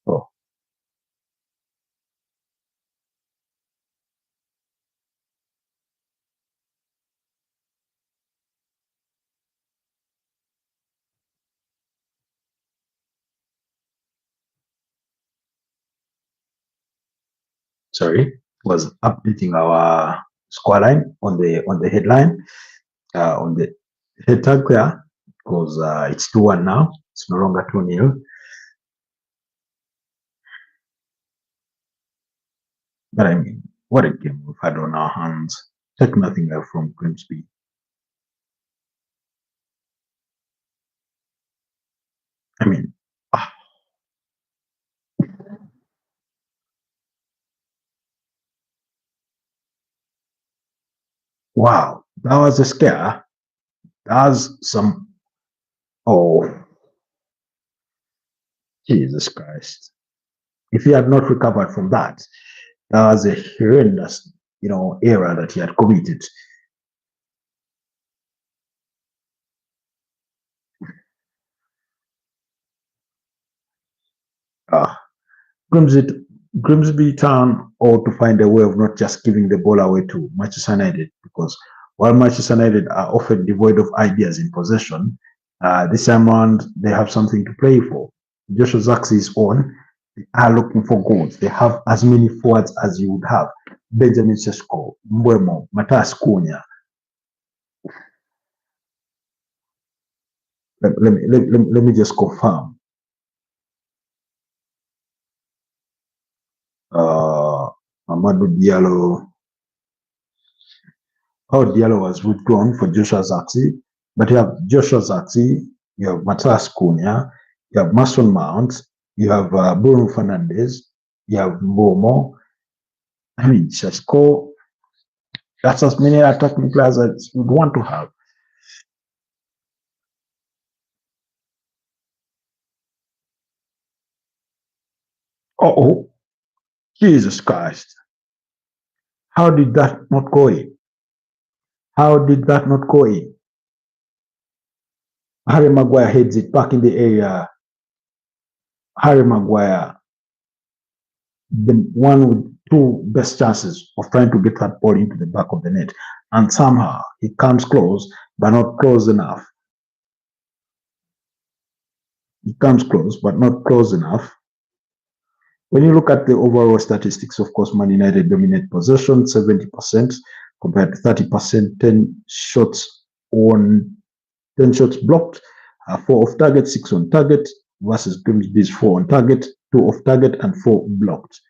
Oh, sorry, was updating our scoreline on the headline, on the head tag there, because it's 2-1 now. It's no longer 2-0. But I mean, what a game we've had on our hands. Take nothing away from Grimsby. I mean, ah, wow, that was a scare. That was some, oh, Jesus Christ. If he had not recovered from that, that was a horrendous, error that he had committed. Ah, Grimsby, Grimsby Town ought to find a way of not just giving the ball away to Manchester United, because while Manchester United are often devoid of ideas in possession, this time around they have something to play for. Joshua Zirkzee is on. They are looking for goals. They have as many forwards as you would have. Benjamin Sesko, Mbeumo, Matas Cunha. Let me just confirm. Amadou Diallo. Oh, Diallo was withdrawn for Joshua Zirkzee, but you have Joshua Zirkzee, you have Matas Cunha, you have Mason Mount, you have Bruno Fernandes, you have Mbeumo. I mean, Sesko, that's as many attacking players as you'd want to have. Oh, Jesus Christ. How did that not go in? How did that not go in? Harry Maguire heads it back in the area. Harry Maguire, the one with two best chances of trying to get that ball into the back of the net. And somehow he comes close, but not close enough. He comes close, but not close enough. When you look at the overall statistics, of course, Man United dominate possession, 70% compared to 30%, 10 shots on 10 shots blocked, 4 off target, 6 on target, versus Grimsby's 4 on target, 2 off target, and 4 blocked.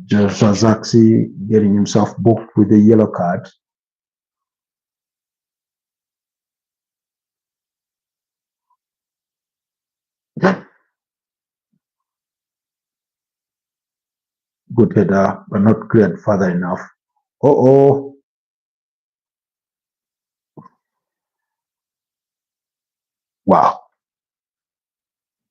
Joshua Zirkzee getting himself booked with a yellow card. Good header, but not cleared further enough. Oh, wow.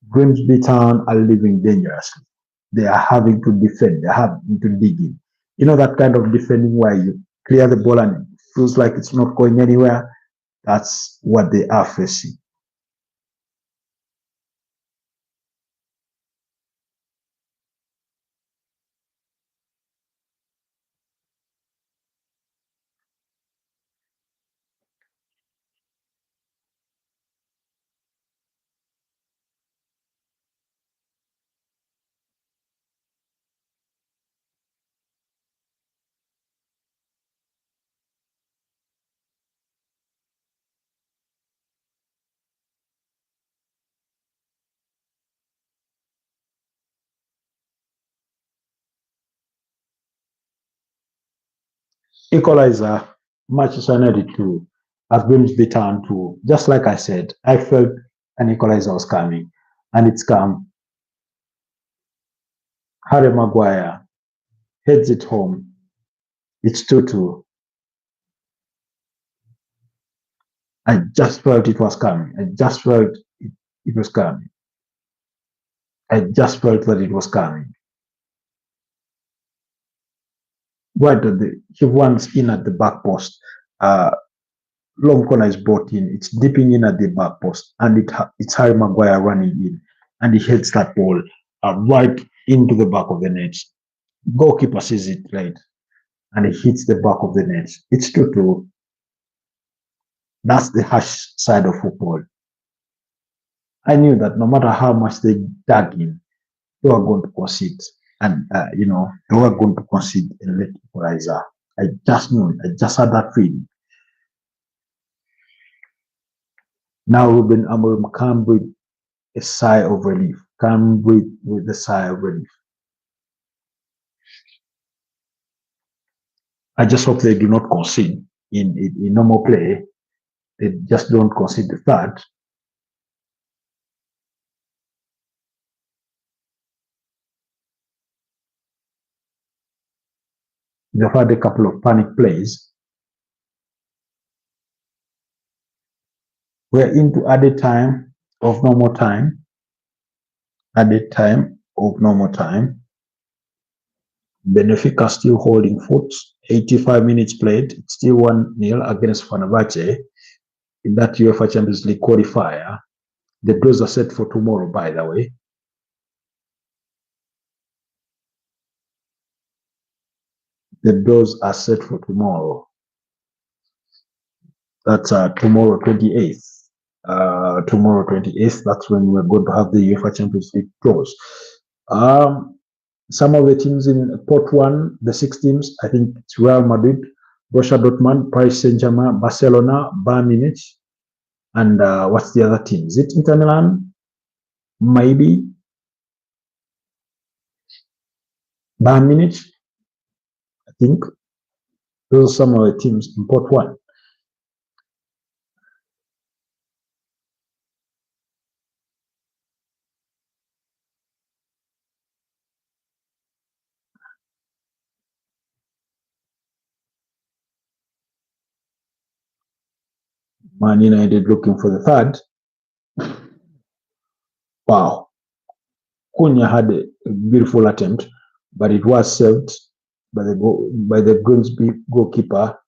Grimsby Town are living dangerously. They are having to defend, they're having to dig in. You know that kind of defending where you clear the ball and it feels like it's not going anywhere? That's what they are facing. Equalizer, Manchester United 2, as Grimsby Town 2. Just like I said, I felt an equalizer was coming, and it's come. Harry Maguire heads it home. It's 2-2. I just felt it was coming. I just felt it was coming. I just felt that it was coming. Right at he runs in at the back post. Long corner is brought in. It's dipping in at the back post, and it's Harry Maguire running in, and he heads that ball right into the back of the net. Goalkeeper sees it right, and he hits the back of the net. It's 2-2. That's the harsh side of football. I knew that no matter how much they dug in, they were going to concede, and they were going to concede a late equalizer. I just knew it. I just had that feeling. Now Ruben Amorim can breathe a sigh of relief. Can breathe with a sigh of relief. I just hope they do not concede in normal play. They just don't concede the third. They've had a couple of panic plays. We're into added time of normal time. Added time of normal time. Benfica still holding foot. 85 minutes played. It's still 1-0 against Fenerbahce in that UEFA Champions League qualifier. The draws are set for tomorrow, by the way. The draws are set for tomorrow. That's tomorrow, 28th. Tomorrow, 28th. That's when we're going to have the UEFA Champions League draws. Some of the teams in Pot 1, the 6 teams, I think it's Real Madrid, Borussia Dortmund, Paris Saint-Germain, Barcelona, Bayern Munich, and what's the other team? Is it Inter Milan? Maybe. Bayern Munich, I think. Those are some of the teams in Pot 1. Man United looking for the third. Wow. Cunha had a beautiful attempt, but it was saved by the Grimsby goalkeeper.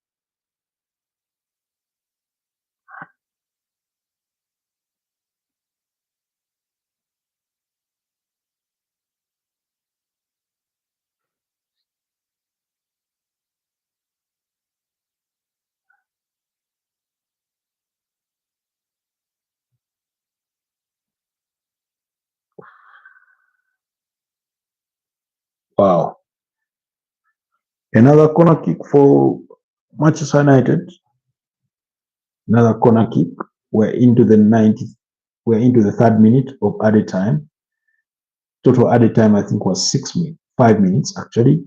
Wow. Another corner kick for Manchester United. Another corner kick. We're into the 90th. We're into the 3rd minute of added time. Total added time, I think, was 5 minutes actually.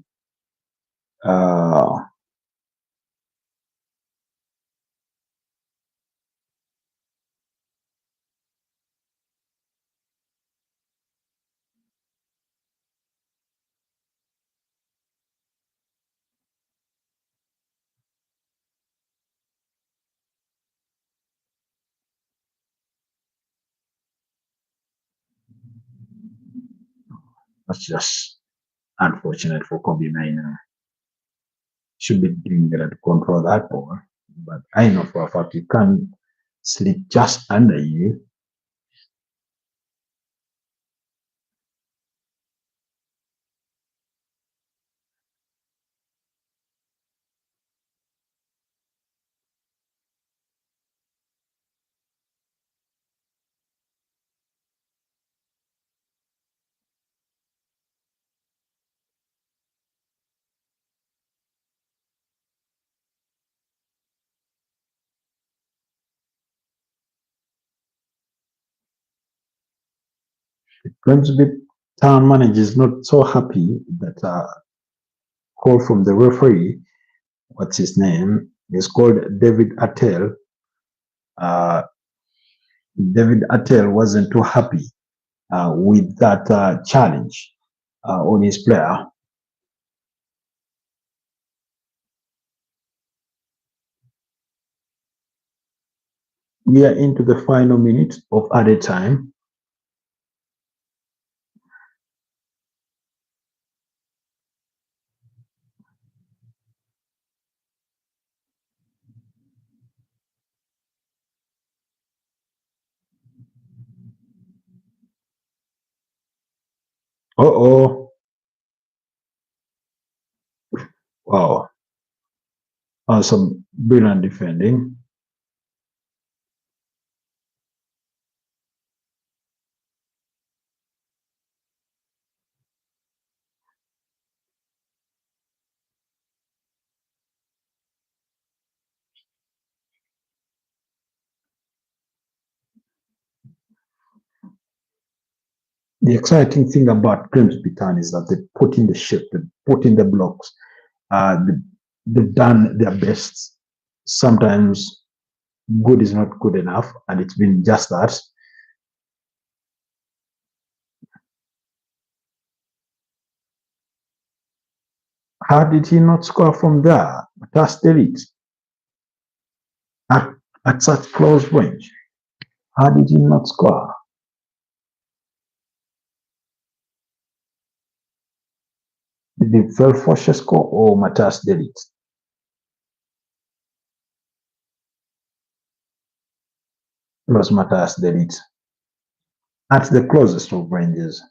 That's just unfortunate for Kobe Mainoo. Should be doing better to control that ball. But I know for a fact you can't slip just under you. Grimsby Town manager is not so happy that call from the referee what's his name? He's called David Attell. Uh, David Attell wasn't too happy with that challenge on his player. We are into the final minute of added time. Uh-oh. Wow. Some brilliant defending. The exciting thing about Grimsby Town is that they put in the ship, they put in the blocks. They've done their best. Sometimes good is not good enough, and it's been just that. How did he not score from there? That's the at, at such close range. How did he not score? Did it fail for score or Matas did it? It was Matas did it at the closest of ranges.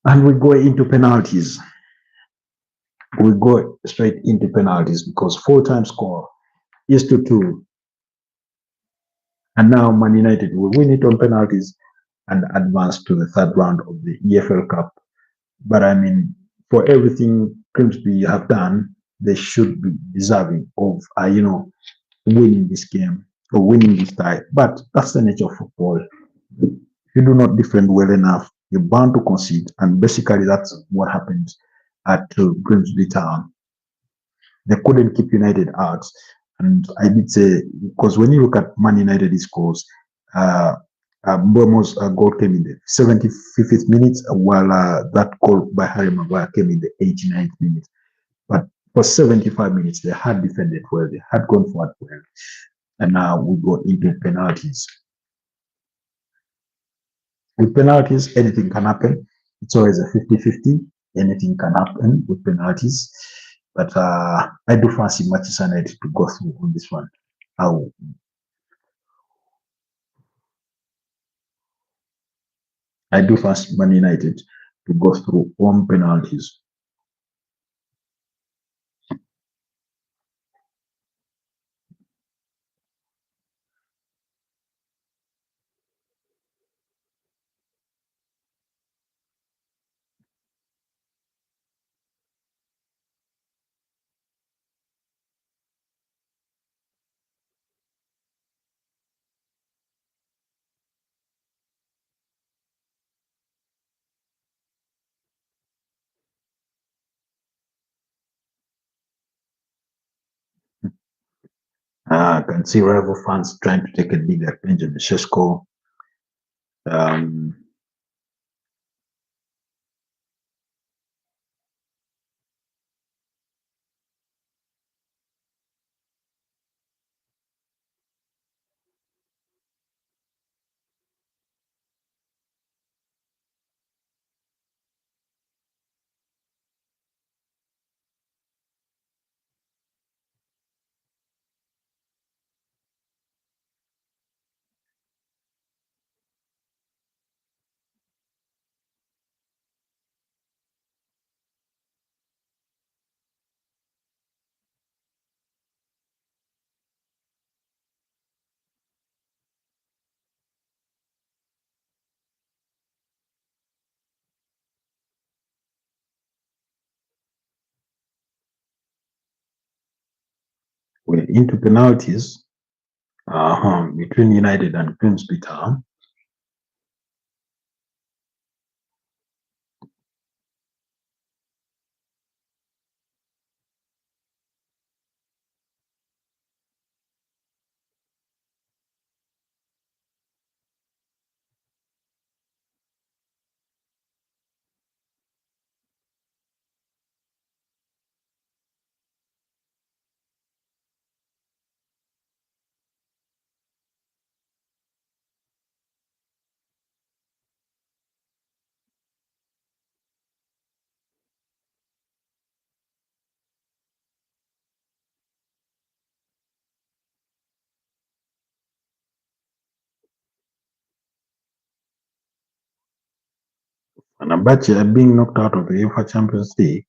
And we go into penalties. We go straight into penalties because full-time score is to 2. And now Man United will win it on penalties and advance to the third round of the EFL Cup. But I mean, for everything Grimsby have done, they should be deserving of, winning this game or winning this tie. But that's the nature of football. If you do not defend well enough, you're bound to concede. And basically, that's what happened at Grimsby Town. They couldn't keep United out. And I did say, because when you look at Man United scores, Bournemouth's goal came in the 75th minute, while that goal by Harry Maguire came in the 89th minute. But for 75 minutes, they had defended well, they had gone forward well. And now we go into penalties. With penalties, anything can happen. It's always a 50-50. Anything can happen with penalties. But I do fancy Manchester United to go through on this one. I do fancy Man United to go through on penalties. I can see rival fans trying to take a dig at Benjamin Sesko. Um, we're into penalties between United and Grimsby Town. And Abacha being knocked out of the UEFA Champions League.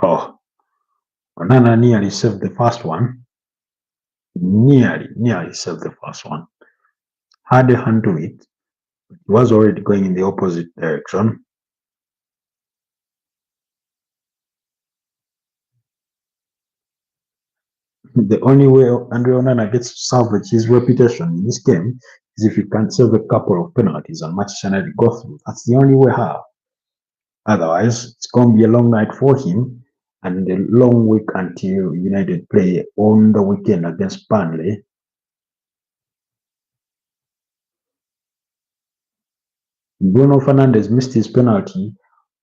Oh, Onana nearly saved the first one. Nearly saved the first one. Had a hand to it. It was already going in the opposite direction. The only way Andre Onana gets to salvage his reputation in this game is if he can save a couple of penalties and Manchester United go through. That's the only way how. Otherwise, it's going to be a long night for him and a long week until United play on the weekend against Burnley. Bruno Fernandes missed his penalty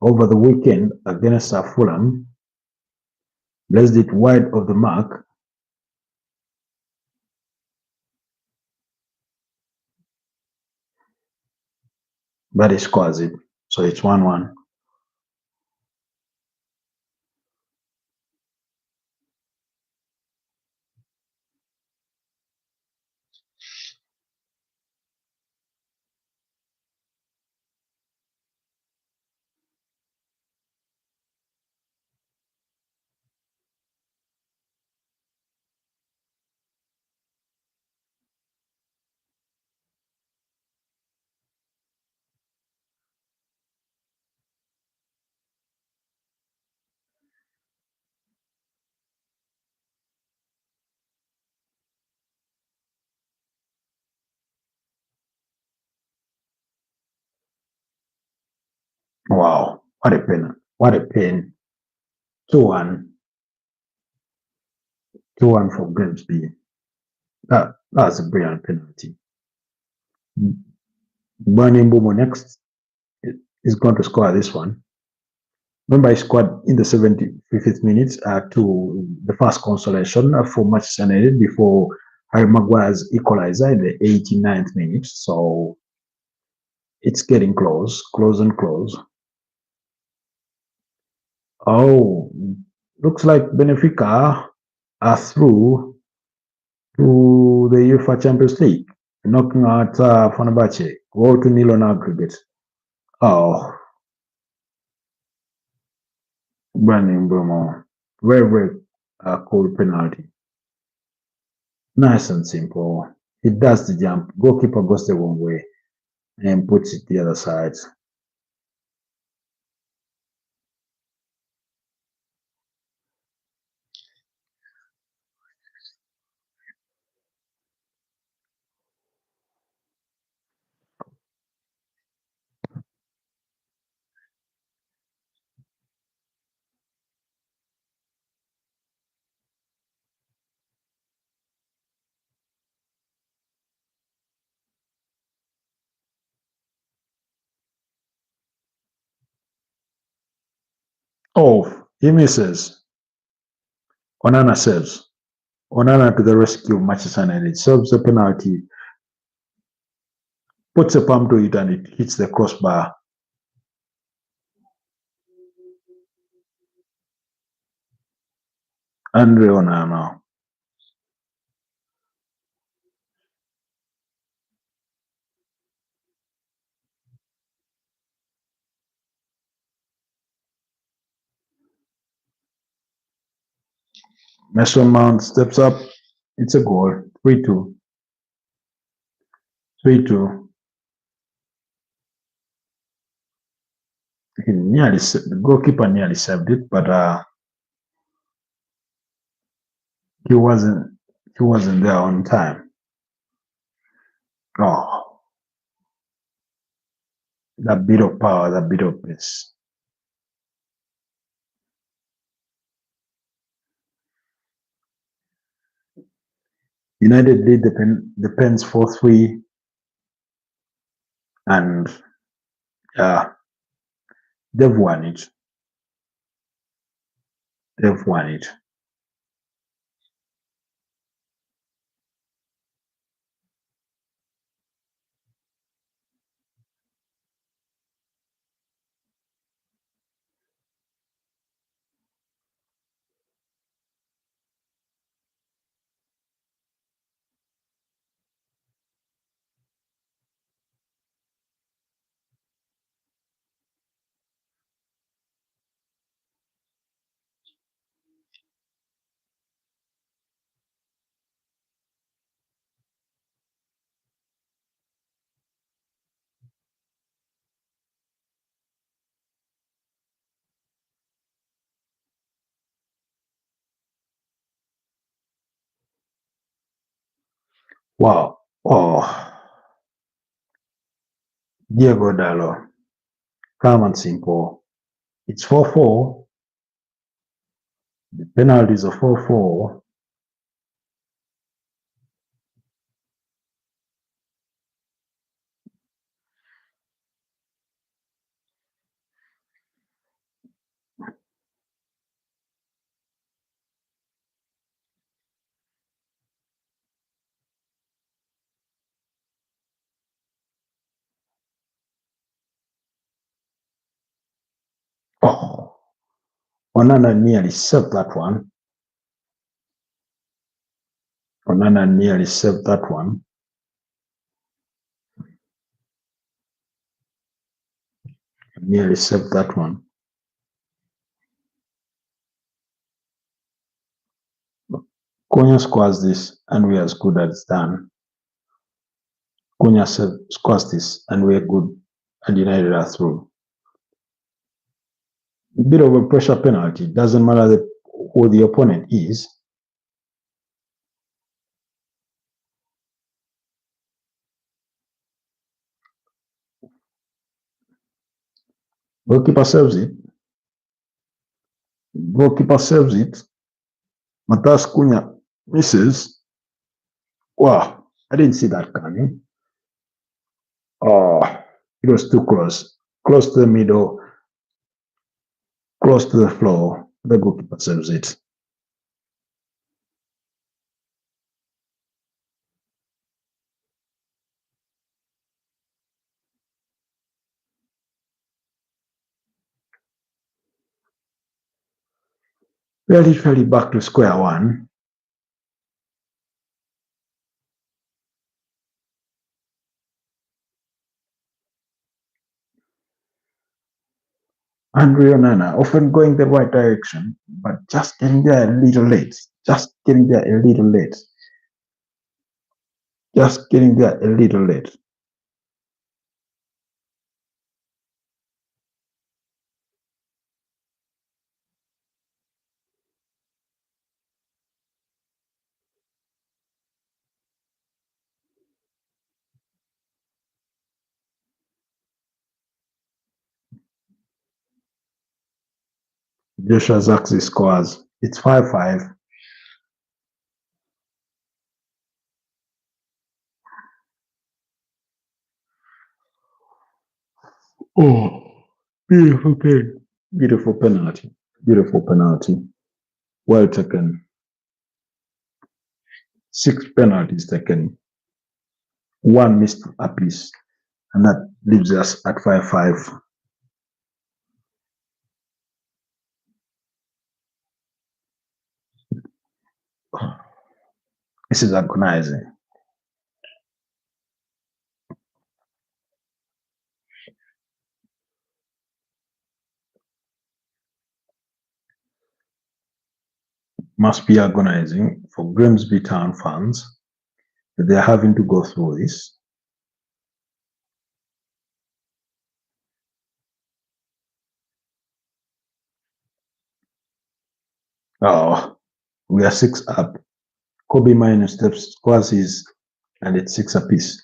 over the weekend against Fulham, blazed it wide of the mark. But he scores it. So it's 1-1. Wow, what a pain. What a pain. 2-1. 2-1 for Grimsby. That's a brilliant penalty. Bernie Mbumo next is going to score this one. Remember, he scored in the 75th minute to the first consolation for Manchester United before Harry Maguire's equalizer in the 89th minute. So it's getting close and close. Oh, looks like Benfica are through to the UEFA Champions League, knocking out Fenerbahce. 0-0 on aggregate. Oh, Brandon Bruno. Very cool penalty. Nice and simple. He does the jump. Goalkeeper goes the wrong way and puts it the other side. Oh, he misses. Onana saves. Onana to the rescue, Manchester United. Serves the penalty. Puts a palm to it and it hits the crossbar. Andre Onana. Mason Mount steps up. It's a goal. 3-2. 3-2. The goalkeeper nearly saved it, but he wasn't there on time. Oh, that bit of power, that bit of pace. United lead the Pens 4-3, and yeah, they've won it. They've won it. Wow. Oh, Diego Dallo. Calm and simple. It's 4-4. The penalties are 4-4. Oh, Onana nearly saved that one. Onana nearly saved that one. Nearly saved that one. Cunha scores this, and we're as good as done. Cunha scores this, and we're good, and United are through. A bit of a pressure penalty. Doesn't matter who the opponent is. Goalkeeper serves it. Goalkeeper serves it. Matas Cunha misses. Wow, I didn't see that coming. Oh, it was too close. Close to the middle, close to the floor. The goalkeeper serves it. We are literally back to square one. Andre Onana often going the right direction, but just getting there a little late. Just getting there a little late. Just getting there a little late. Joshua Zirkzee scores. It's 5-5. Oh, beautiful pen. Beautiful penalty. Beautiful penalty. Well taken. 6 penalties taken. 1 missed apiece. And that leaves us at 5-5. This is agonizing. Must be agonizing for Grimsby Town fans that they're having to go through this. Oh, we are 6 up. Kobe minus steps quasis, and it's 6 apiece.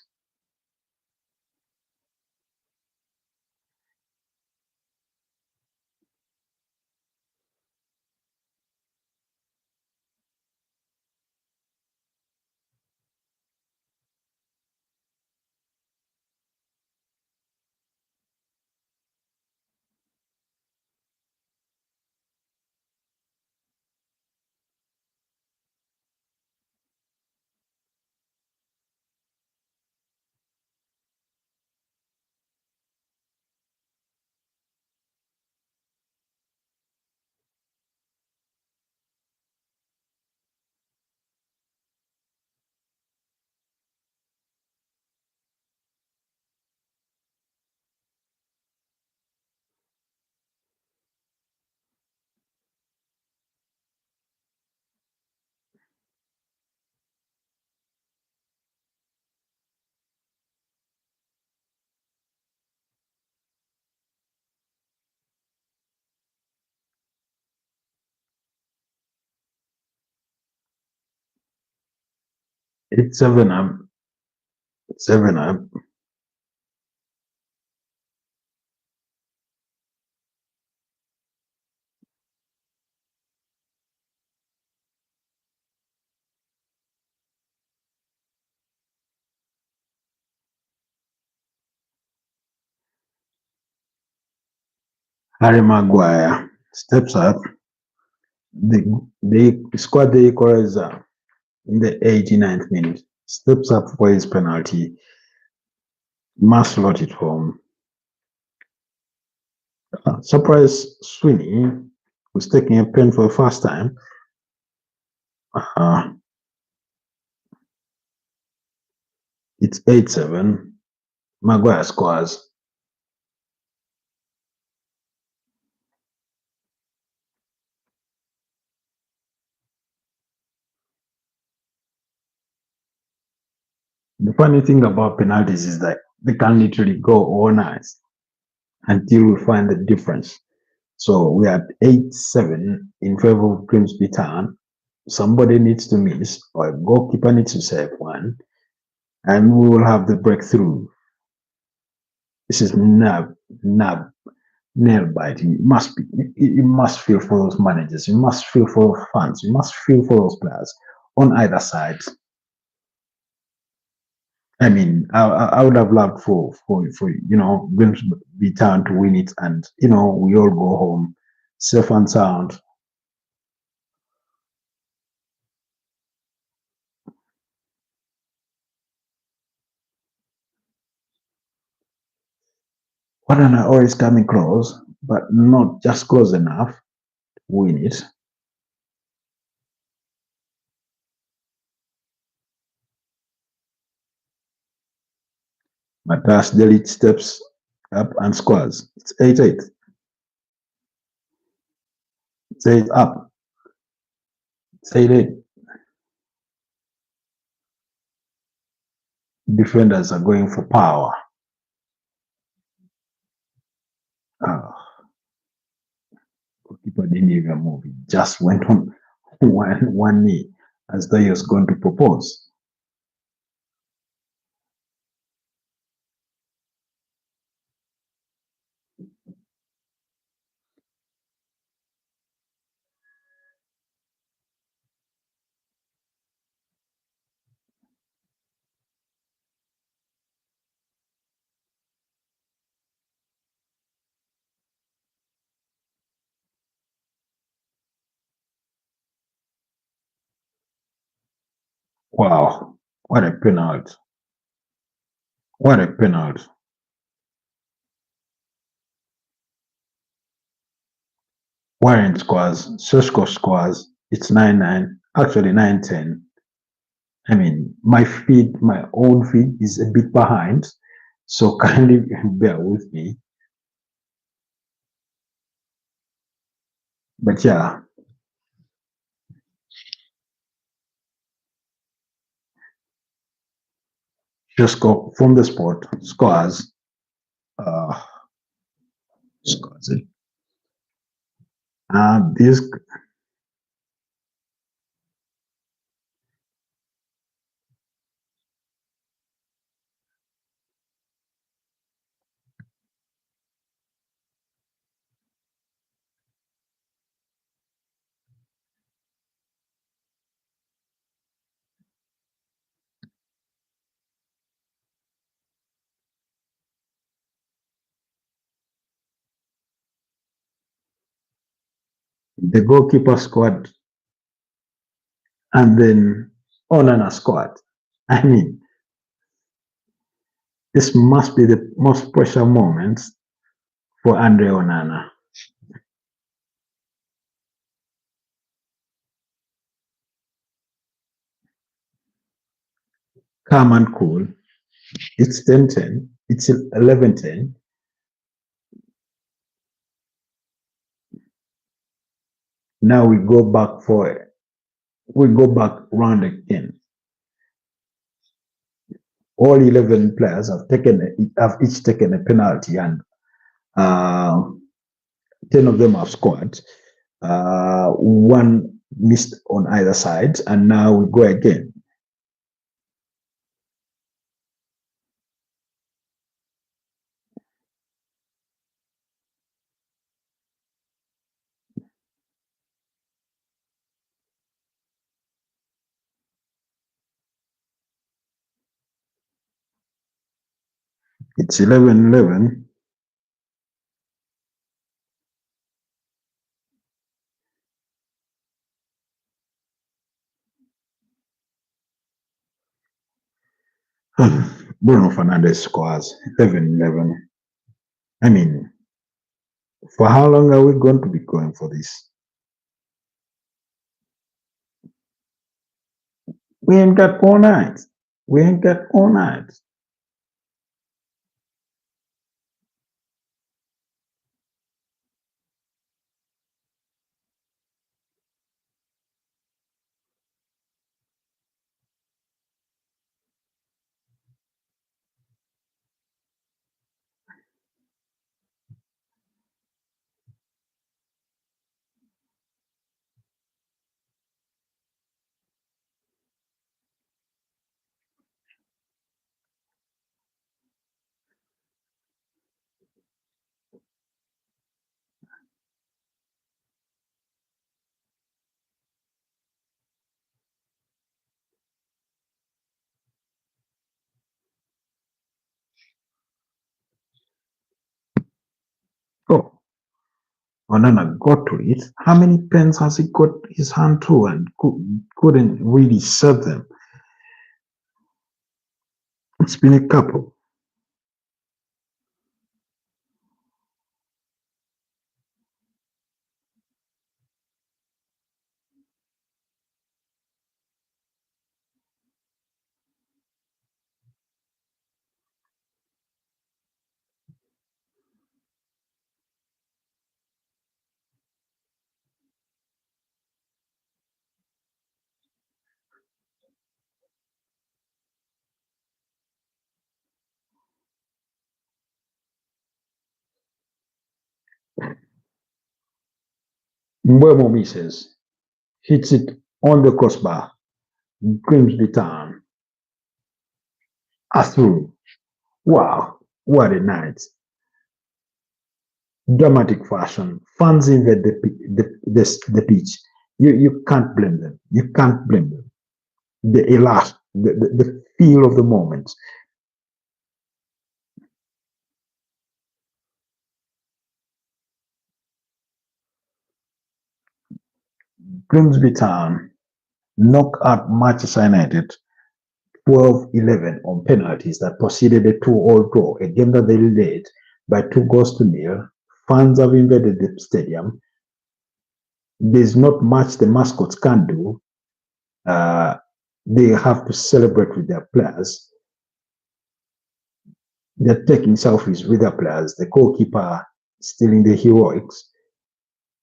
It's 7 up. 7 up. Harry Maguire steps up. The squad the equalizer in the 89th minute. Steps up for his penalty. Must slot it home. Surprise Sweeney, who's taking a pen for the first time. It's 8-7. Maguire scores. The funny thing about penalties is that they can literally go all night until we find the difference. So we are 8-7 in favor of Grimsby Town. Somebody needs to miss, or a goalkeeper needs to save one, and we will have the breakthrough. This is nail biting. You must feel for those managers. You must feel for those fans. You must feel for those players on either side. I mean, I would have loved for Grimsby Town to win it, and we all go home safe and sound. One always coming close, but not just close enough to win it. Matas Delete steps up and scores. It's 8-8. It's 8 up. It's 8-8. Defenders are going for power. Goalkeeper didn't even move. He just went on one knee as though he was going to propose. Wow, what a penalty. What a penalty. Warren scores, Sesko scores. It's 9-9. Actually, 9:10. I mean, my own feed is a bit behind, so kindly bear with me. But yeah, just go from the spot, uh, scores. This the goalkeeper scored, and then Onana scored. I mean, this must be the most pressure moment for Andre Onana. Calm and cool. It's 10:10. It's 11:10. Now we go back round again. All 11 players have each taken a penalty, and uh, 10 of them have scored. One missed on either side, and now we go again. It's 11-11. Bruno Fernandes scores 11-11. I mean, for how long are we going to be going for this? We ain't got all night. We ain't got all night. Oh, Onana got to it. How many pens has he got his hand to and couldn't really serve them? It's been a couple. Mbeumo misses, hits it on the crossbar. Grimsby Town are through. Wow, what a night. Dramatic fashion. Fans invade the pitch. You can't blame them. You can't blame them. The elast, the feel of the moment. Grimsby Town knock out Manchester United 12-11 on penalties that preceded a 2-all draw, a game that they led by 2 goals to nil. Fans have invaded the stadium. There's not much the mascots can do. Uh, they have to celebrate with their players. They're taking selfies with their players. The goalkeeper stealing the heroics.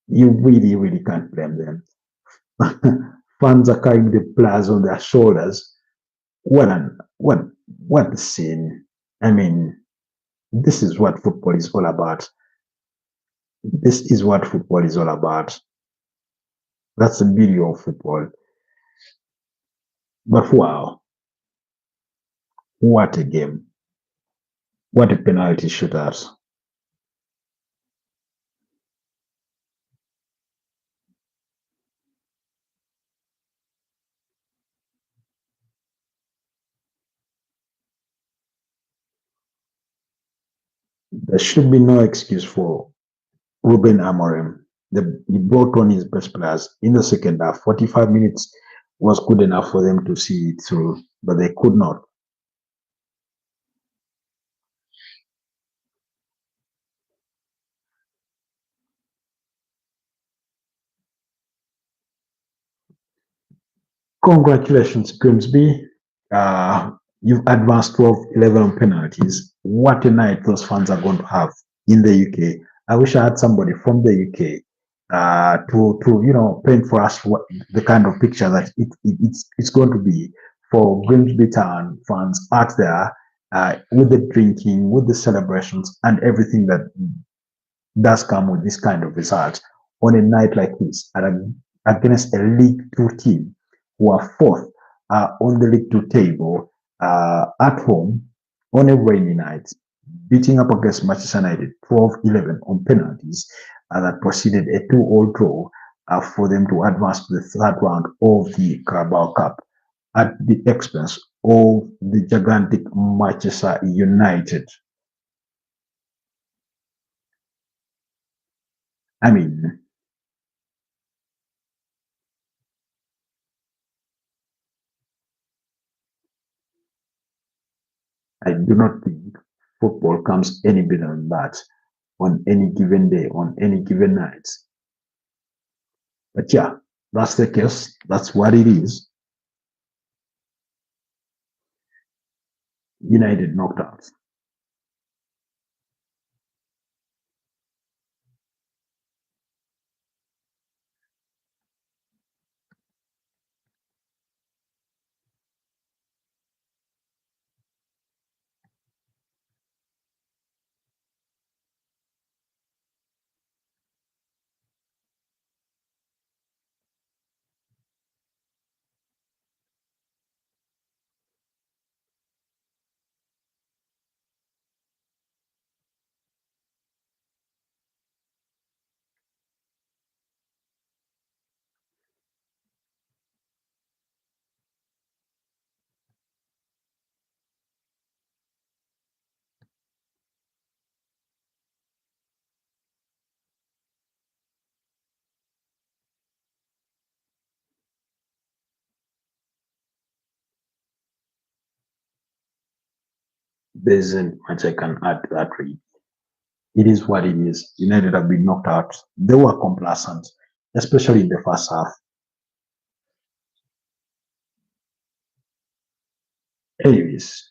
You really, really can't blame them. Fans are carrying the players on their shoulders. What a scene! I mean, this is what football is all about. This is what football is all about. That's the beauty of football. But wow, what a game! What a penalty shootout! There should be no excuse for Ruben Amorim. He brought on his best players in the second half. 45 minutes was good enough for them to see it through, but they could not. Congratulations, Grimsby. You've advanced 12-11 on penalties. What a night those fans are going to have in the UK. I wish I had somebody from the UK to paint for us what the kind of picture that it's going to be for Grimsby Town fans out there with the drinking, with the celebrations, and everything that does come with this kind of result on a night like this against a League Two team who are fourth on the League Two table at home on a rainy night, beating up against Manchester United 12-11 on penalties that proceeded a 2-all draw for them to advance to the third round of the Carabao Cup at the expense of the gigantic Manchester United. I mean, I do not think football comes any better than that on any given day, on any given night. But yeah, that's the case. That's what it is. United knocked out. There isn't much I can add to that, really. It is what it is. United have been knocked out. They were complacent, especially in the first half. Anyways,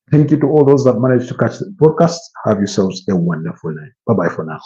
thank you to all those that managed to catch the podcast. Have yourselves a wonderful night. Bye bye for now.